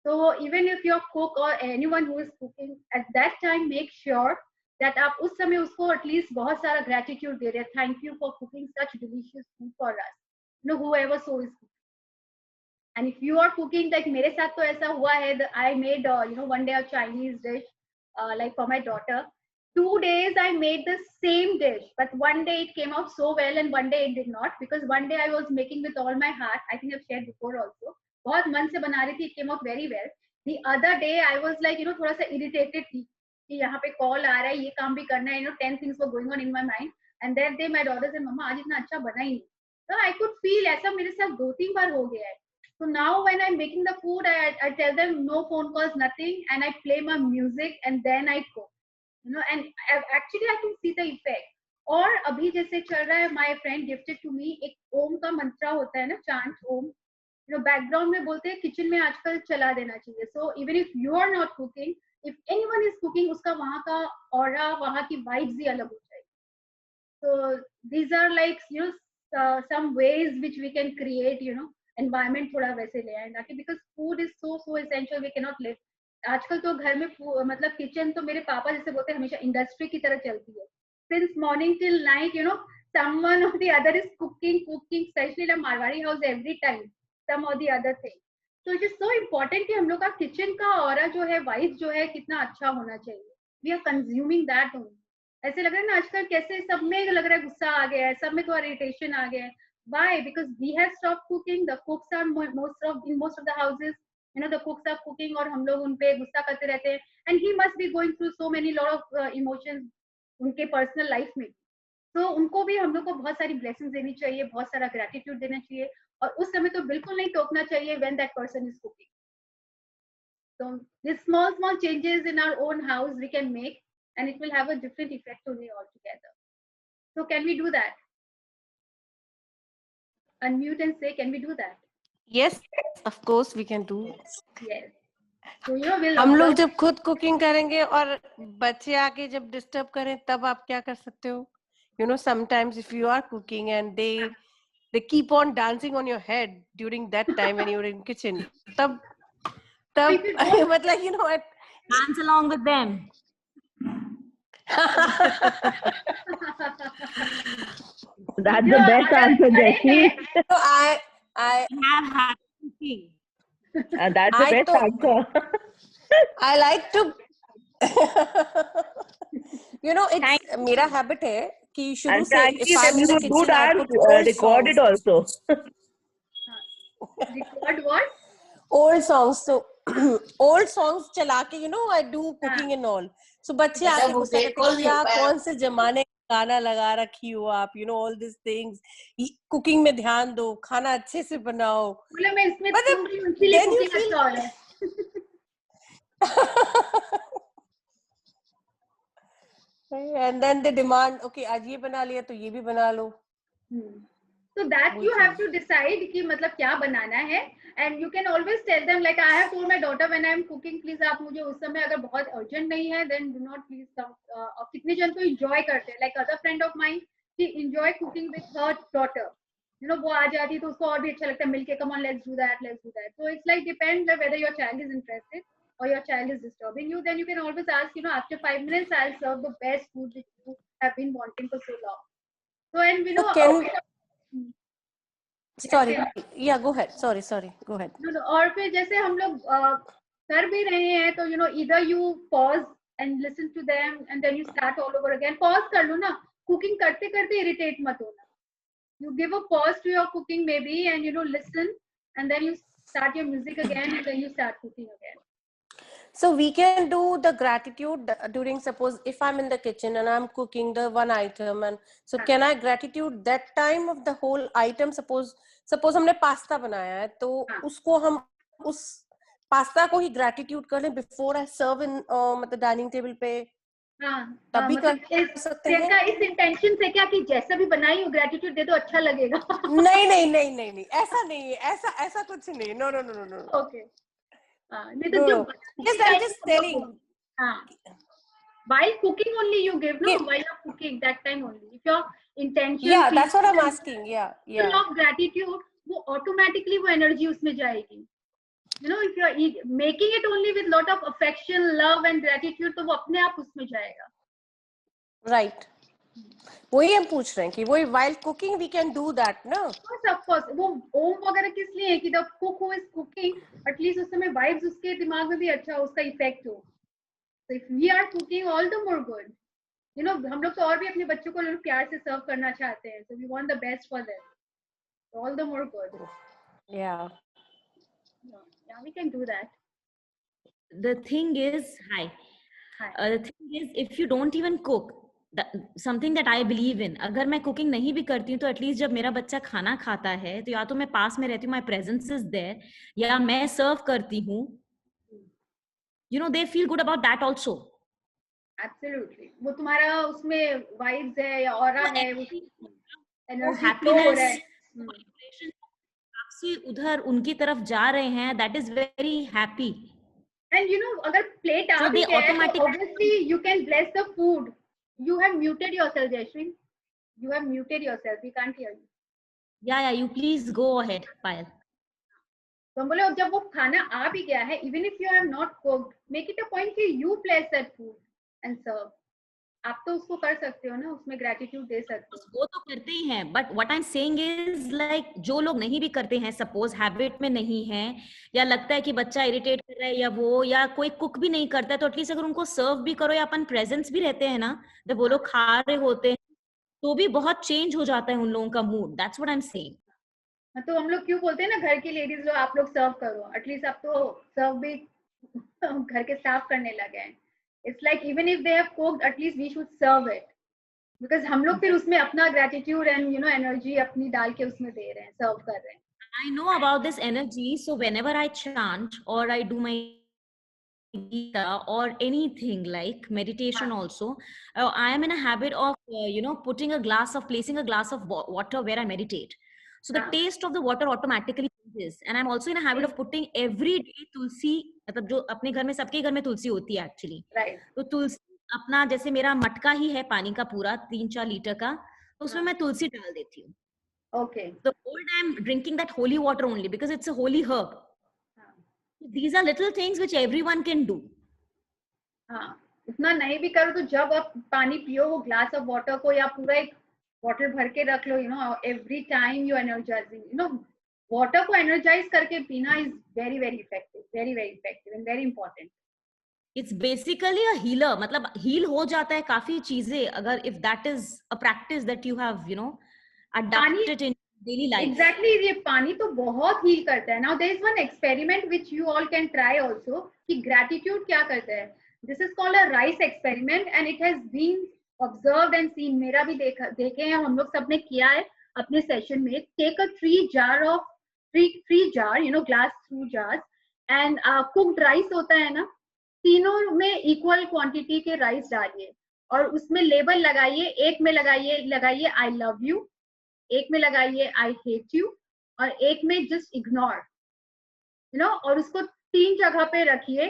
So even if your cook or anyone who is cooking at that time, make sure that आप उस समय उसको at least बहुत सारा gratitude दे रहे हैं, thank you for cooking such delicious food for us, you know, whoever so is cooking. And if you are cooking, like मेरे साथ तो ऐसा हुआ है, I made you know, one day a Chinese dish like for my daughter. 2 days I made the same dish, but one day it came out so well and one day it did not, because one day I was making with all my heart. I think I've shared before also. बहुत मन से बना रही थी, it came out very well. The other day I was like, you know, थोड़ा सा irritated थी कि यहाँ पे कॉल आ रहा है, ये काम भी करना है, you know, 10 things were going on in my mind. And that day my daughter said, मम्मा आज इतना अच्छा बना ही नहीं. So I could feel ऐसा मेरे साथ 2-3 बार हो गया है. So now when I'm making the food, I tell them no phone calls, nothing, and I play my music and then I cook, you know, and actually I can see the effect. और अभी जैसे चल रहा है, my friend gifted to me एक ओम का मंत्रा होता है ना, chant Om, you know, background में बोलते हैं किचन में आजकल चला देना चाहिए. So even if you are not cooking, if anyone is cooking, उसका वहाँ का ऑरा, वहाँ की वाइब्स ही अलग हो जाएगी. So these are like, you know, some ways which we can create, you know, environment थोड़ा वैसे ले आए, ताकि because food is so essential, we cannot live. आजकल तो घर में मतलब किचन तो मेरे पापा जैसे बोलते हैं हमेशा इंडस्ट्री की तरह चलती है. Since morning till night, you know, someone or the other is cooking, especially in a Marwari house every time, some or the other thing. So it is so important कि हम लोग का किचन का aura जो है, vibe जो है, कितना अच्छा होना चाहिए. We are consuming that only. ऐसे लग रहा है ना आजकल कैसे सब में लग रहा है गुस्सा आ गया है, सब में थोड़ा इरिटेशन आ गया है. Why? Because we have stopped cooking. The cooks are in most of the houses, you know, the cooks are cooking और हम लोग उन पे गुस्सा करते रहते हैं. And he must be going through so many lot of emotions उनके personal life में. तो उनको भी हम लोग को बहुत सारी blessings देनी चाहिए, बहुत सारा gratitude देना चाहिए, और उस समय तो बिल्कुल नहीं टोकना चाहिए when that person is cooking. So these small changes in our own house we can make, and it will have a different effect only altogether. So can we do that? Unmute and say, can we do that? Yes, of course we can do. Yes. So you know, we'll हम लोग जब खुद cooking करेंगे और बच्चे आके जब disturb करें, तब आप क्या कर सकते हो? You know, sometimes if you are cooking and they keep on dancing on your head during that time when you're in kitchen, तब मतलब, you know, Dance along with them. That's the best answer, Jayashree. So I Have happy cooking. That's the best answer. I like to you know, it's मेरा habit है कि शुरू से if I'm in the kitchen I put old record it songs. also. record what? Old songs. So old songs चला के, you know, I do cooking and all. So बच्चे आके गुस्सा करते हैं क्या कौन से जमाने का गाना लगा रखी हो आप, you know, all these things. Cooking में ध्यान दो, खाना अच्छे से बनाओ. मतलब मैं इसमें सुन रही हूँ, इसीलिए cooking अच्छा हो रहा है. And then they demand, okay, आज ये बना लिया तो ये भी बना लो. So that you have to decide कि मतलब क्या बनाना है, and you can always tell them, like I have told my daughter when I am cooking, please आप मुझे उस समय अगर बहुत urgent नहीं है, then do not please come. और कितने जन तो enjoy करते हैं, like other friend of mine, she enjoy cooking with her daughter. You know, वो आ जाती तो उसको और भी अच्छा लगता है मिलके, come on, let's do that. So it's like depends whether your child is interested or your child is disturbing you. Then you can always ask, you know, after 5 minutes I'll serve the best food which you have been wanting for so long. So and we know. Sorry, yeah, go ahead. Sorry, go ahead. No, और फिर जैसे हम लोग कर भी रहे हैं तो you know, either you pause and listen to them and then you start all over again. Pause कर लो ना, cooking करते करते irritate मत होना. You give a pause to your cooking maybe and you know, listen, and then you start your music again and then you start cooking again. So we can do the gratitude during, suppose if I'm in the kitchen and I'm cooking the one item, and so can I gratitude that time of the whole item? Suppose हमने pasta बनाया है तो उसको हम उस pasta को ही gratitude कर लें बिफोर आई सर्व इन मतलब डाइनिंग टेबल पे, तब भी कर सकते हैं। प्रियंका इस इंटेंशन से क्या कि जैसा भी बनाई हो ग्रेटिट्यूड दे दो, अच्छा लगेगा। नहीं नहीं नहीं नहीं नहीं, ऐसा नहीं है, ऐसा कुछ नहीं, no no no no. Okay, नहीं तो जो just telling. While cooking only you give, no? While you're cooking, that time only. If your intention, yeah, that's what I'm asking. Yeah. Of gratitude, वो automatically वो energy उसमें जाएगी. You know, if you're making it only with lot of affection, love and gratitude, तो वो अपने आप उसमें जाएगा. Right. वही हम पूछ रहे हैं कि वही while cooking we can do that, no? Of course, वो ओम वगैरह किस लिए है कि the cook who is cooking, at least उस समय vibes उसके दिमाग में भी अच्छा उसका effect हो. So if we are cooking, all the more good. You know, हम लोग तो और भी अपने बच्चों को लोग प्यार से सर्व करना चाहते हैं. So we want the best for them. So all the more good. Yeah. Yeah, we can do that. The thing is, the thing is, if you don't even cook, something that I believe in, अगर मैं cooking नहीं भी करती हूँ तो at least जब मेरा बच्चा खाना खाता है तो या तो मैं पास में रहती हूँ, my presence is there, या मैं serve करती हूँ, you know, they feel good about that also. Absolutely. वो तुम्हारा उसमें vibes है या aura है, energy flow हो रहा है, आपसे उधर उनकी तरफ जा रहे हैं, that is very happy. And you know, अगर plate आ भी गया तो obviously you can bless the food. You have muted yourself, Jayashree. You have muted yourself. We can't hear you. Yeah, you please go ahead, Payal. तो हम बोले जब वो खाना आ भी गया है, even if you have not cooked, make it a point कि you bless that food and serve. आप तो उसको कर सकते हो ना, उसमें gratitude दे सकते हो. वो तो करते ही हैं, but what I'm saying is like जो लोग नहीं भी करते हैं, suppose habit में नहीं है या लगता है कि बच्चा irritate कर रहा है या वो, या कोई cook भी नहीं करता है, तो at least अगर उनको serve भी करो या अपन presence भी रहते हैं ना, जब वो लोग खा रहे होते हैं तो भी बहुत change हो जाता है उन लोगों का mood. That's what I'm saying. तो हम लोग क्यों बोलते हैं ना घर की लेडीज लोग आप लोग सर्व करो, एटलीस्ट आप तो सर्व भी घर के स्टाफ करने लगे हैं. It's like even if they have cooked at least we should serve it, because हम लोग फिर उसमें अपना gratitude and you know energy अपनी डाल के उसमें दे रहे हैं, सर्व कर रहे हैं. I know about this energy, so whenever I chant or I do my Gita or anything like meditation also, I am in a habit of you know, placing a glass of water where I meditate. So the taste of the water automatically changes, and I'm also in a habit of putting every day tulsi, मतलब जो अपने घर में सबके घर में तुलसी होती है actually. Right. तो तुलसी अपना जैसे मेरा मटका ही है पानी का पूरा 3-4 लीटर का, तो उसमें मैं तुलसी डाल देती हूँ. Okay. The whole time drinking that holy water only because it's a holy herb. These are little things which everyone can do. हाँ, इतना नहीं भी करो तो जब आप पानी पियो वो ग्लास ऑफ वाटर को या पूरा एक वाटर भर के रख लो, you know, every time you energising, you know, water को एनर्जाइज करके पीना is very very effective and very important. It's basically a healer, मतलब heal हो जाता है काफी चीजें अगर if that is a practice that you have, you know, adapted in daily life. Exactly, ये पानी तो बहुत हील करता है. Now there is one experiment which you all can try also कि gratitude क्या करता है. This is called a rice experiment and it has been observed and seen. मेरा भी देखे हैं, हम लोग सबने किया है अपने सेशन में. Take a 3 jar, you know, glass 2 jars and cooked rice होता है ना, तीनों में इक्वल क्वांटिटी के राइस डालिए और उसमें लेबल लगाइए. एक में लगाइए आई लव यू, एक में लगाइए आई हेट यू और एक में जस्ट इग्नोर, यू नो, और उसको 3 जगह पे रखिए.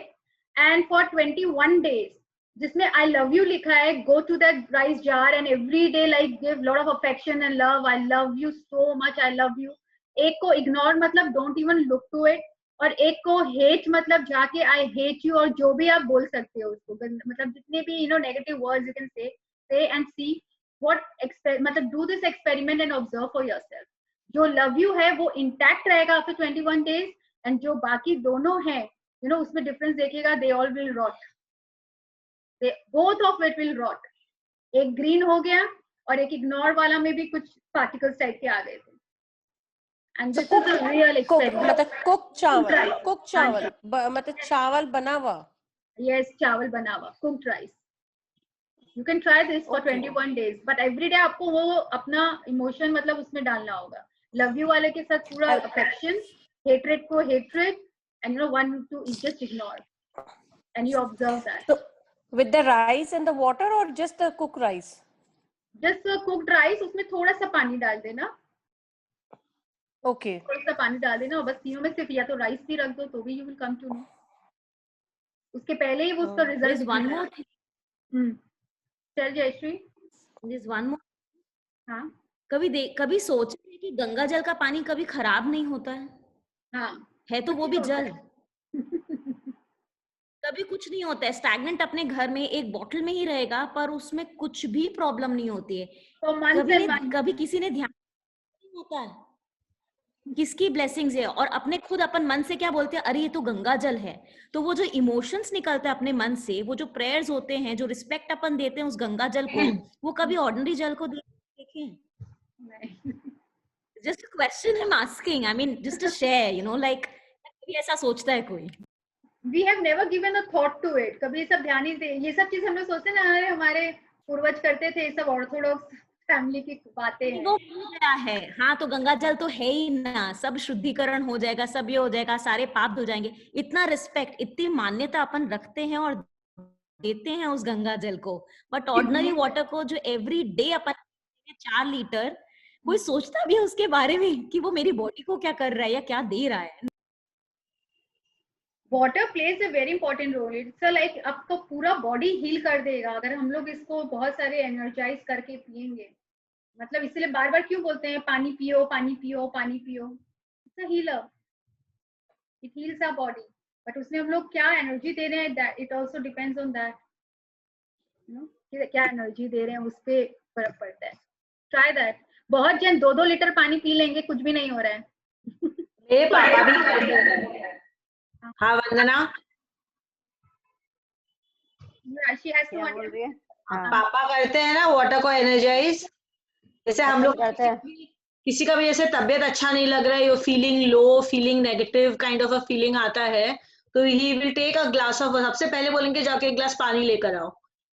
एंड फॉर 21 days जिसमें आई लव यू लिखा है, go to that rice jar and every day like give lot of affection and love, I love you so much, I love you. एक को इग्नोर मतलब don't even look to it, और एक को hate मतलब जाके आई हेट यू और जो भी आप बोल सकते हो उसको, मतलब जितने भी you know negative words you can say and see what मतलब do this experiment and observe for yourself. जो love you है वो intact रहेगा after 21 days and जो बाकी दोनों हैं, you know, उसमें difference देखिएगा, they all will rot. Both of it will rot. एक green हो गया और एक ignore वाला में भी कुछ particles type के आ गए थे. And this is a real experiment. मतलब cooked चावल मतलब चावल बना हुआ. Yes, चावल बना हुआ, cooked rice. You can try this for 21 days, but every day आपको वो अपना इमोशन मतलब उसमें डालना होगा. लव यू वाले के साथ पूरा अफेक्शन, हेट्रेड को hatred and one to just ignore, and you observe that. So with the rice and the water or just the cooked rice? Just cooked rice, उसमें थोड़ा सा पानी डाल देना, Okay. थोड़ा सा पानी डाल देना, और बस तीनों में से या तो राइस भी रख दो तो भी you will come to know. उसके पहले ही वो उसका result. There's one more thing. चल जयश्री. There's one more. हाँ कभी सोचते हैं कि गंगा जल का पानी कभी खराब नहीं होता है? हाँ, है तो वो भी जल. कभी कुछ नहीं होता है. स्टैग्नेंट अपने घर में एक बॉटल में ही रहेगा, पर उसमें कुछ भी प्रॉब्लम नहीं होती है. तो मन से मन. कभी किसी ने ध्यान नहीं होता है किसकी ब्लेसिंग्स है, और अपने खुद अपन मन से क्या बोलते हैं, अरे ये तो गंगा जल है. तो वो जो इमोशंस निकलते हैं अपने मन से, वो जो प्रेयर्स होते हैं, जो रिस्पेक्ट अपन देते हैं उस गंगा जल को, वो कभी ऑर्डिनरी जल को देखें. Just question I am asking, I mean just to share, like ऐसा सोचता है कोई? We have never given a thought to it. कभी ये सब ध्यान ही दे, ये सब चीज हम लोग सोचते हैं ना, अरे हमारे पूर्वज करते थे, ये सब ऑर्थोडॉक्स फैमिली की बातें हैं. वो हो गया है. हाँ, तो गंगा जल तो है ही ना, सब शुद्धिकरण हो जाएगा, सब ये हो जाएगा, सारे पाप धुल जाएंगे. इतना रिस्पेक्ट, इतनी मान्यता अपन रखते हैं और देते हैं उस गंगा जल को, बट ऑर्डिनरी वाटर को जो एवरी डे अपन 4 लीटर, कोई सोचता भी है उसके बारे में कि वो मेरी बॉडी को क्या कर रहा है या क्या दे रहा है? Water plays a very important role. It's like आपका पूरा बॉडी हील कर देगा अगर हम लोग इसको बहुत सारे एनर्जाइज करके पिएंगे. मतलब इसलिए बार बार क्यों बोलते हैं पानी पियो पानी पियो पानी पियो. It's a healer, it heals our body, but उसमें हम लोग क्या एनर्जी दे रहे हैं, it also depends on that. क्या एनर्जी दे रहे हैं उस पे फर्क पड़ता है. Try that. बहुत जन 2-2 लीटर पानी पी लेंगे, कुछ भी नहीं हो रहा है. मेरे पापा भी करते हैं. हाँ वंदना, She has to क्या बोल रही है? पापा करते हैं ना वाटर को एनर्जाइज. जैसे हम लोग करते हैं. किसी का भी जैसे तबियत अच्छा नहीं लग रहा है, you feeling low, feeling negative kind of a feeling आता है, तो he will take a glass of, सबसे पहले बोलेंगे जाके एक ग्लास पानी लेकर आओ.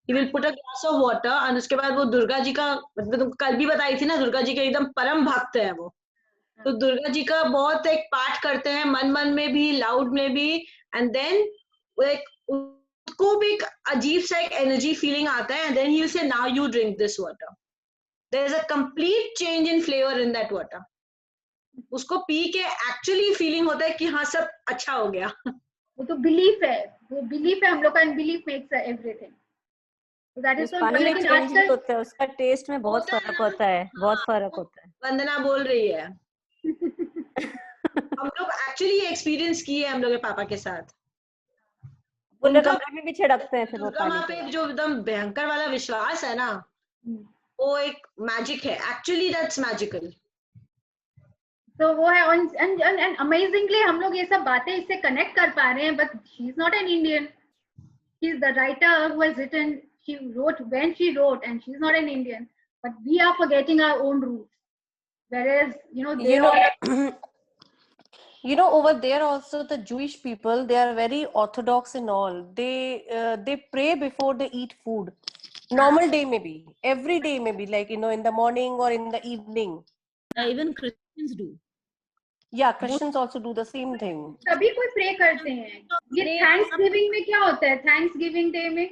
He will put a glass of water, और उसके बाद वो दुर्गा जी का, मतलब कल भी बताई थी ना, दुर्गा जी के एकदम परम भक्त है वो. तो दुर्गा जी का बहुत एक पाठ करते हैं, मन मन में भी, लाउड में भी, एंड देन एक उसको भी एक अजीब सा एक एनर्जी फीलिंग आता है, and then he will say now you drink this water. There is a complete change in flavour in that water. उसको पी के एक्चुअली फीलिंग होता है कि हाँ सब अच्छा हो गया. वो तो बिलीफ है, वो बिलीफ है हम लोग का, and belief makes everything. So that is उस पानी में लेकिन चेंज आजकल होता है, उसका टेस्ट में बहुत फर्क होता है, बहुत फर्क होता है. वंदना बोल रही है. हम लोग एक्चुअली एक्सपीरियंस किए हम लोग के पापा के साथ. पूरे उनका कमरे में भी छिड़कते हैं फिर वो दुर्गा माँ पानी. पे जो एकदम भयंकर वाला विश्वास है ना, वो एक मैजिक है. Actually that's magical. तो वो है, एंड अमेजिंगली हम लोग ये सब बातें इससे कनेक्ट कर पा रहे हैं. But she is not an Indian, she is the writer who has written, she wrote when she wrote, and she is not an Indian, but we are forgetting our own roots. Whereas they are, over there also the Jewish people, they are very orthodox in all. They pray before they eat food. Normal day maybe, every day maybe, like in the morning or in the evening. Even Christians do. Yeah, Christians also do the same thing. सभी कोई pray करते हैं. ये Thanksgiving में क्या होता है, Thanksgiving day में?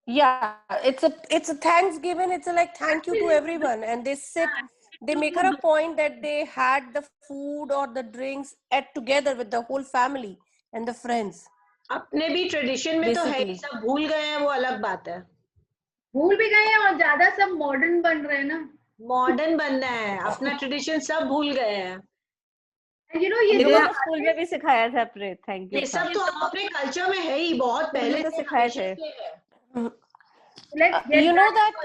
Yeah, it's a Thanksgiving. It's a like thank you to everyone, and they sit. They make her a point that they had the food or the drinks at together with the whole family and the friends. अपने भी tradition में तो है, सब भूल गए हैं, वो अलग बात है. भूल भी गए हैं और ज्यादा सब मॉडर्न बन रहे हैं ना. मॉडर्न बनना है, अपना ट्रेडिशन सब भूल गए हैं. ये तो स्कूल में भी सिखाया था प्रे, थैंक यू. ये सब तो अपने कल्चर में है ही, बहुत पहले से सिखाए थे. You know that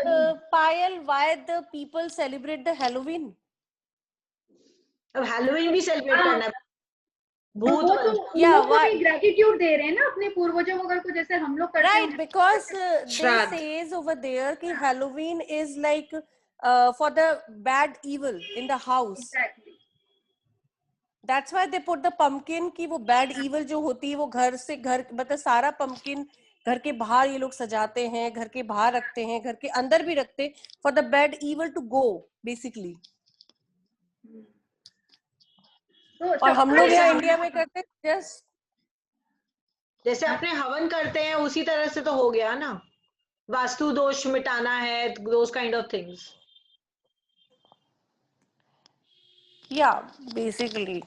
Payal, why the people celebrate the Halloween? अब Halloween भी सेलिब्रेट करना है. भूत वो तो उनको भी ग्रेटिट्यूड दे रहे हैं ना अपने पूर्वजों को, जैसे हम लोग करते हैं. Right, because they says over there कि Halloween is like for the bad evil in the house. Exactly. That's why they put the pumpkin कि वो bad evil जो होती है वो घर से घर, मतलब सारा pumpkin घर के बाहर ये लोग सजाते हैं, घर के बाहर रखते हैं, घर के अंदर भी रखते, for the bad evil to go basically. और हम लोग यहाँ इंडिया में करते just जैसे अपने हवन करते हैं उसी तरह से तो हो गया ना, वास्तु दोष मिटाना है, those kind of things. Yeah, basically.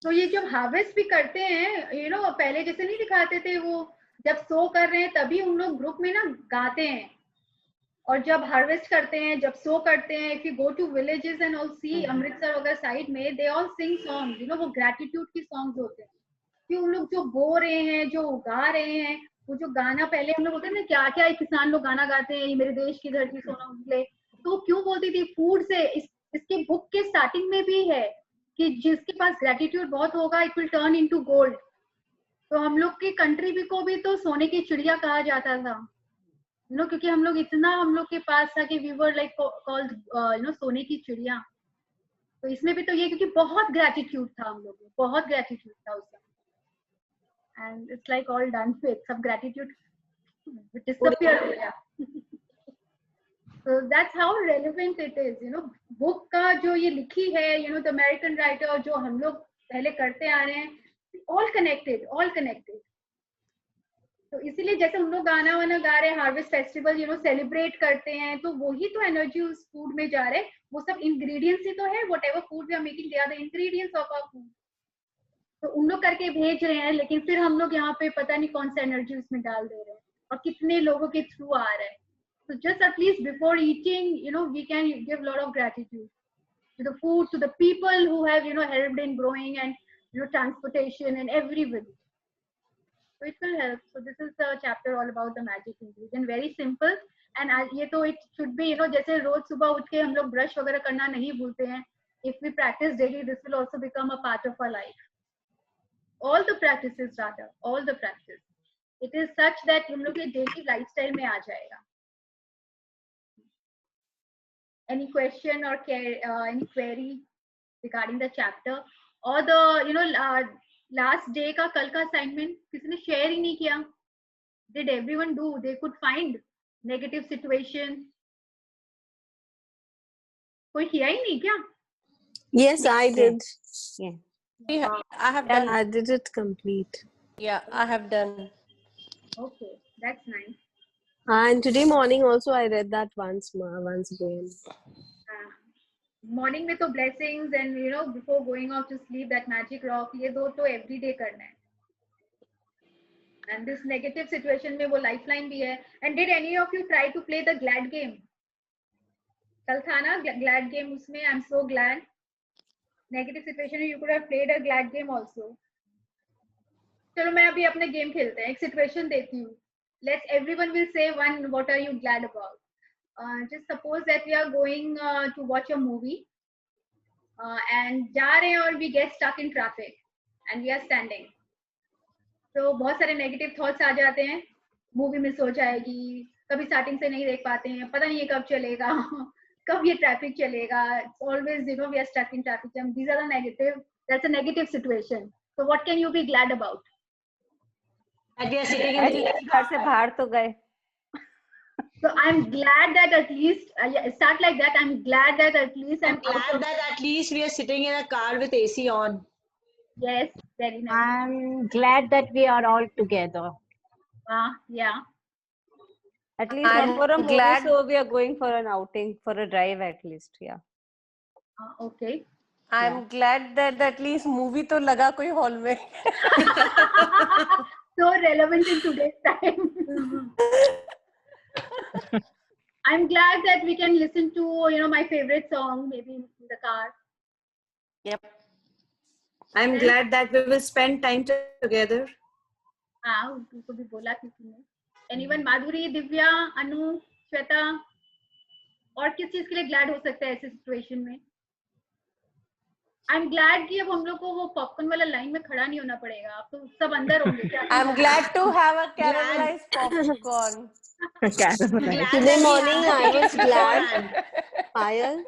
तो ये जब हार्वेस्ट भी करते हैं, यू नो पहले जैसे नहीं दिखाते थे, वो जब सो कर रहे हैं तभी उन लोग ग्रुप में ना गाते हैं, और जब हार्वेस्ट करते हैं, जब सो करते हैं, if you go to villages and all see Amritsar वगैरह साइड में, they all sing songs, you know वो ग्रेटिट्यूड की सॉन्ग्स होते हैं कि उन लोग जो बो रहे हैं, जो उगा रहे हैं, वो जो गाना पहले हम लोग होते हैं ना, क्या क्या किसान लोग गाना गाते हैं, ये मेरे देश की धरती सोना उगले, तो क्यों बोलती थी फूड से, इसके बुक के स्टार्टिंग में भी है कि जिसके पास ग्रेटिट्यूड बहुत होगा it will turn into gold. तो हम लोग की कंट्री भी को भी तो सोने की चिड़िया कहा जाता था, यू नो, क्योंकि हम लोग इतना हम लोग के पास था कि we were like called you know सोने की चिड़िया। तो इसमें भी तो ये, क्योंकि बहुत ग्रेटिट्यूड था हम लोग में, बहुत ग्रेटिट्यूड था उस समय, and it's like all done with, सब ग्रेटिट्यूड डिसअपियर हो गया। So that's how relevant it is, you know, book का जो ये लिखी है, you know, the American writer, जो हम लोग पहले करते आ रहे हैं, all connected. तो इसीलिए जैसे हम लोग गाना वाना गा रहे हैं, harvest festival you know celebrate करते हैं, तो वही तो एनर्जी उस फूड में जा रहे हैं, वो सब इंग्रेडिएंट्स ही तो है, whatever food we are making they are the ingredients of our food. तो उन लोग करके भेज रहे हैं, लेकिन फिर हम लोग यहाँ पे पता नहीं कौन सा एनर्जी उसमें डाल दे रहे हैं और कितने लोगों के थ्रू आ रहा है। So just at least before eating, you know, we can give a lot of gratitude to the food, to the people who have, you know, helped in growing and, you know, transportation and everybody. So it will help. So this is the chapter all about the magic ingredient. Very simple. And ये तो it should be, you know, जैसे रोज सुबह उठ के हम लोग brush वगैरह करना नहीं भूलते हैं. If we practice daily, this will also become a part of our life. All the practices rather, all the practice. It is such that हम लोग के daily lifestyle में आ जाएगा. Any question or any query regarding the chapter or the, you know, last day का कल का assignment किसी ने share ही नहीं किया? Did everyone do? They could find negative situation. कोई किया ही नहीं क्या? Yes, I did. Yeah, I have done. I did it complete. Yeah, I have done. Okay, that's nice. And today morning also I read that once again. Morning में तो blessings and, you know, before going off to sleep, that magic rock, ये दो तो every day करना है. And this negative situation में वो lifeline भी है. And did any of you try to play the glad game? कल था ना glad game, उसमें I'm so glad. Negative situation में you could have played a glad game also. चलो मैं अभी अपने game खेलते हैं. एक situation देती हूँ. Everyone will say one, what are you glad about? Just suppose that we are going to watch a movie and जा रहे हैं और we get stuck in traffic and we are standing. तो बहुत सारे negative thoughts आ जाते हैं, movie miss हो जाएगी, कभी starting से नहीं देख पाते हैं, पता नहीं ये कब चलेगा, कब ये traffic चलेगा. It's always, you know, we are stuck in traffic jam. These are the negative. That's a negative situation. So what can you be glad about? And we are sitting in the घर से बाहर तो गए. So I'm glad that at least start like that. I'm glad that at least I'm glad that at least we are sitting in a car with AC on. Yes, very nice. I'm glad that we are all together. Yeah. At least not for a movie, so we are going for an outing, for a drive at least. Yeah. Okay. I'm glad that at least movie तो लगा कोई hall में. So relevant in today's time. I'm glad that we can listen to, you know, my favorite song maybe in the car. Yep. I'm glad that we will spend time together. उनको भी बोला किसी ने. Anyone? माधुरी, दिव्या, अनु, श्वेता, और किस चीज के लिए glad हो सकता है ऐसे situation में? I'm glad कि अब हम लोग को वो पॉपकॉर्न वाला लाइन में खड़ा नहीं होना पड़ेगा. अब तो सब अंदर होंगे. I'm glad to have a caramelized popcorn. Today morning I was glad. Payal,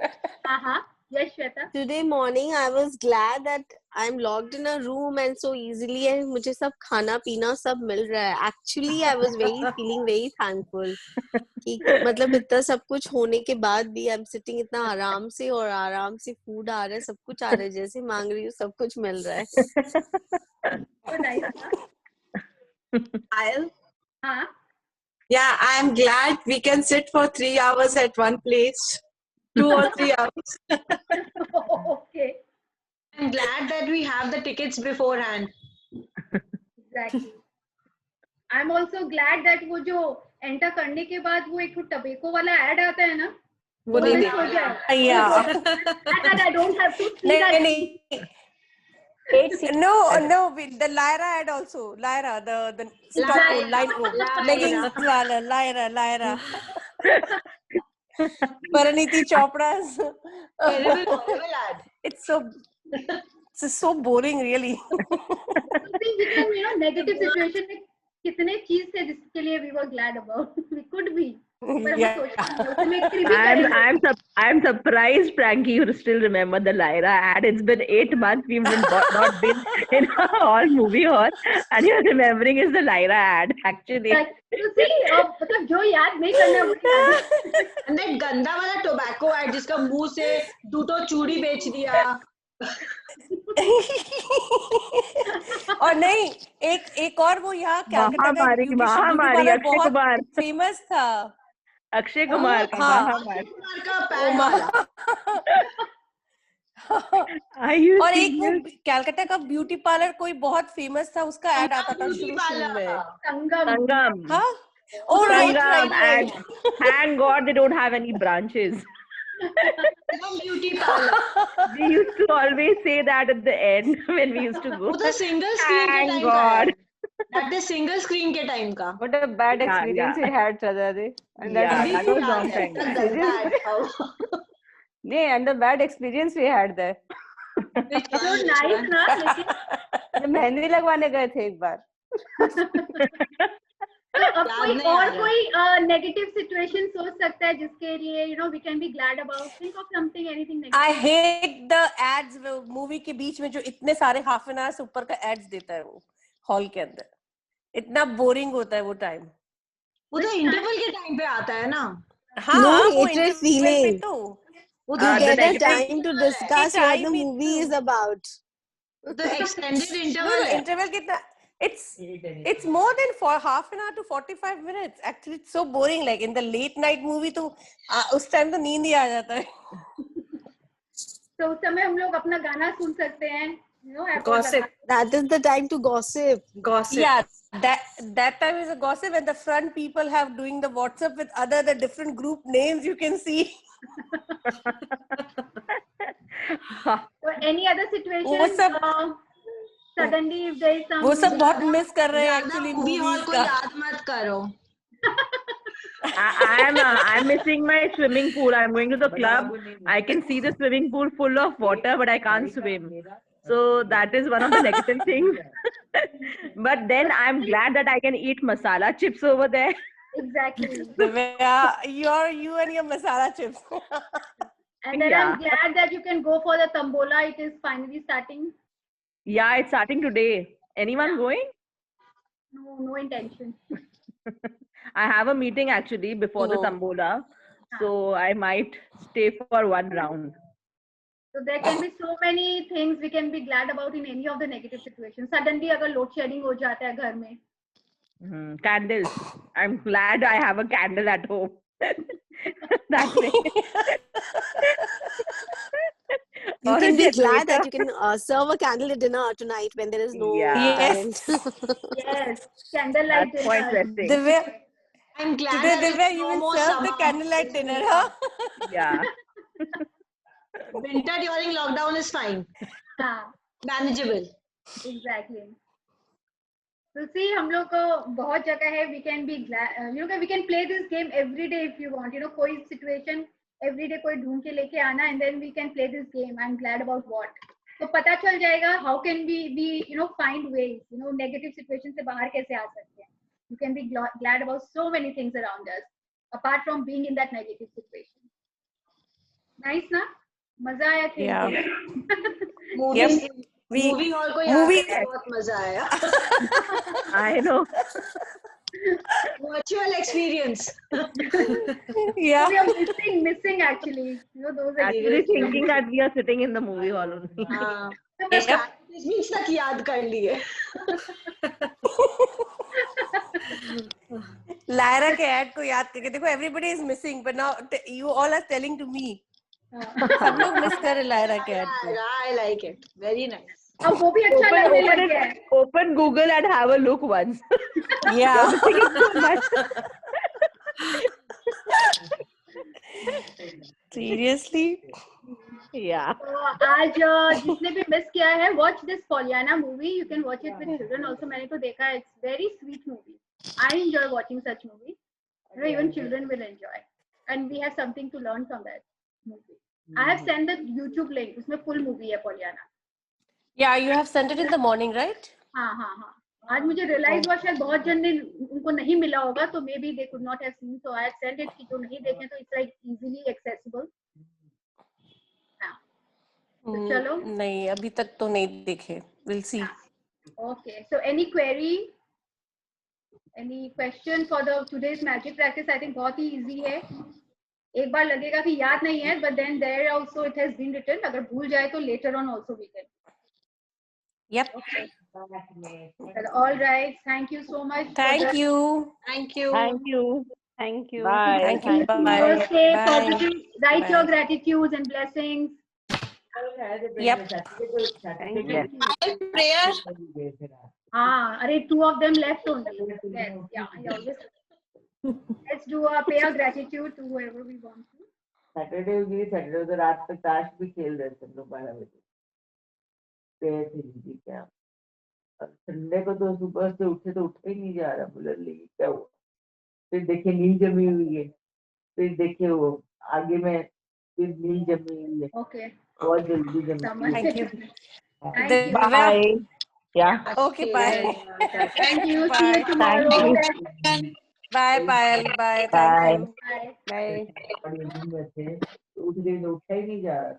Yes, Shweta. Today morning I was glad that I'm locked in a room and so easily and मुझे सब खाना पीना सब मिल रहा है. Actually I was feeling very thankful कि मतलब इतना सब कुछ होने के बाद भी I'm sitting इतना आराम से और आराम से food आ रहा है, सब कुछ आ रहा है, जैसे मांग रही हूँ सब कुछ मिल रहा है. So nice. I'll. हाँ. Yeah, I'm glad we can sit for 3 hours at one place. 2 or 3 hours. Okay. I'm glad that we have the tickets beforehand. Exactly. I'm also glad that वो जो एंटर करने के बाद वो एक tobacco वाला add आता है ना, वो नहीं miss हो जाए. Yeah. I don't have to see that. नहीं. No, the Lyra ad also. Lyra, the stop Lyra. line Lyra. leggings wala, Lyra. Paraniti Chopra's. Terrible ad. It's so boring, really. We can, negative situation में कितने चीज थे जिसके लिए we were glad about. We could be. I'm surprised, Frankie, you still remember the Lyra ad. It's been 8 months. We've not been in a hall movie hall, and you're remembering is the Lyra ad actually. You see, मतलब जो याद नहीं करना वो याद है. And that गंदा वाला tobacco ad जिसका मुंह से दूटो चूड़ी बेच दिया. और नहीं एक और वो यहाँ कैलकाटा का ब्यूटी पार्लर बहुत फेमस था. अक्षय कुमार का और एक वो कैलकाटा का ब्यूटी पार्लर कोई बहुत फेमस था, उसका ऐड आता था शुरू में. संगम. हाँ. Oh right. Thank God they don't have any branches. Beauty parlor. We used to always say that at the end when we used to go. वो तो single screen के time का है. That is single screen के time का. What a bad experience we had, Chadade. And that was long time. Yeah, and the bad experience we had there. So nice ना, लेकिन मेहंदी लगवाने गए थे एक बार. अब कोई नेगेटिव सिचुएशन सोच सकता है जिसके लिए we can be glad about. Think of something, anything negative. I hate the ads. Movie के बीच में जो इतने सारे half an hour से ऊपर का ads देता है वो हॉल के अंदर, इतना बोरिंग होता है वो टाइम. वो तो इंटरवल के टाइम पे आता है ना. हाँ, No वो hatred interval feeling. पे तो You get a time to discuss what the movie is about. The extended interval. No, interval कितना? It's more than for half an hour to 45 minutes. Actually, it's so boring. Like in the late night movie, तो उस time तो नींद ही आ जाता है. तो उस समय हम लोग अपना गाना सुन सकते हैं. Gossip. That is the time to gossip. Yeah, that time is a gossip, and the front people have doing the WhatsApp with the different group names you can see. So any other situation? Suddenly if there is some. वो सब बहुत miss कर रहे हैं actually movie hall movies को का. याद मत करो. I'm missing my swimming pool. I'm going to the club. I can see the swimming pool full of water, but I can't swim. So that is one of the negative things. But then I'm glad that I can eat masala chips over there. Exactly. You and your masala chips. And then I'm glad that you can go for the Tombola. It is finally starting. Yeah, it's starting today. Anyone going? No intention. I have a meeting actually before the Tombola. So I might stay for one round. So there can be so many things we can be glad about in any of the negative situations. Suddenly अगर load shedding हो जाता है घर में. Candles. I'm glad I have a candle at home. That way. You can be glad that you can serve a candlelit dinner tonight when there is no current. Yes, candlelight dinner. I'm glad Divya, you will serve the candlelight dinner, huh? Yeah. Winter during lockdown is fine. Manageable. Exactly. So see, हम लोग को बहुत जगह है. We can be glad. We can play this game every day if you want. कोई situation every day कोई ढूंढ के लेके आना, and then we can play this game. I'm glad about what. तो पता चल जाएगा how can we be find ways. Negative situation से बाहर कैसे आ सकते हैं. You can be glad about so many things around us, apart from being in that negative situation. Nice, na? मजा आया थे Yeah. मूवी हॉल को याद करके बहुत मजा आया. I know. Virtual experience. Yeah. We are missing actually. You know those Actually thinking that we are sitting in the movie hall only. हाँ. This तक याद कर लिए. Lyra के ad को याद करके देखो, everybody is missing, but now you all are telling to me. सब लोग मिस कर रहे Lyra के ad को. I like it. Very nice. अब वो भी अच्छा लगने लग गया है. Open Google and have a look once. Yeah. Seriously? Yeah. तो आज जिसने भी मिस किया है, watch this Pollyanna movie. You can watch it with children also. मैंने तो देखा है. It's very sweet movie. I enjoy watching such movies. You know, even children will enjoy. And we have something to learn from that movie. I have sent the YouTube link. उसमें full movie है Pollyanna. Yeah, you have sent it in the morning, right? हाँ हाँ हाँ. आज मुझे realise हुआ शायद बहुत जन ने उनको नहीं मिला होगा, तो may be they could not have seen, so I have send it कि जो नहीं देखे तो इट्स लाइक इजीली एक्सेसिबल. तो चलो. नहीं, अभी तक तो नहीं देखे. We'll see. Okay, so any query, any question for the today's magic practice? I think बहुत ही easy है. एक बार लगेगा कि याद नहीं है, but then there also it has been written. अगर भूल जाए तो later on also we can. Yep. Okay. All right. Thank you so much. Thank you. Thank you. Thank you. Thank you. Bye. Thank you. Thank Bye. Stay Bye. positive. Write Bye. your gratitudes and blessings. Yep. Thank you. Prayer. Ah, अरे 2 of them left only. Yes. Yeah. Let's do a prayer gratitude to whoever we want to. Saturday तो रात तक ताश भी खेल रहे थे लोग 12 बजे. क्या संडे को तो सुबह से उठे तो उठे ही नहीं जा रहा. बोला क्या हुआ. फिर देखे नींद जमी हुई है. फिर देखे वो आगे में फिर नींद जमी हुई है. Okay. बहुत जल्दी जमी. Thank you. Thank you. Bye. Yeah. Okay, bye. Thank you. See Bye. you tomorrow. Thank you. Bye, Payal. Bye. Bye. Thank you. Bye. Bye. उठ गई तो उठा ही नहीं जा रहा.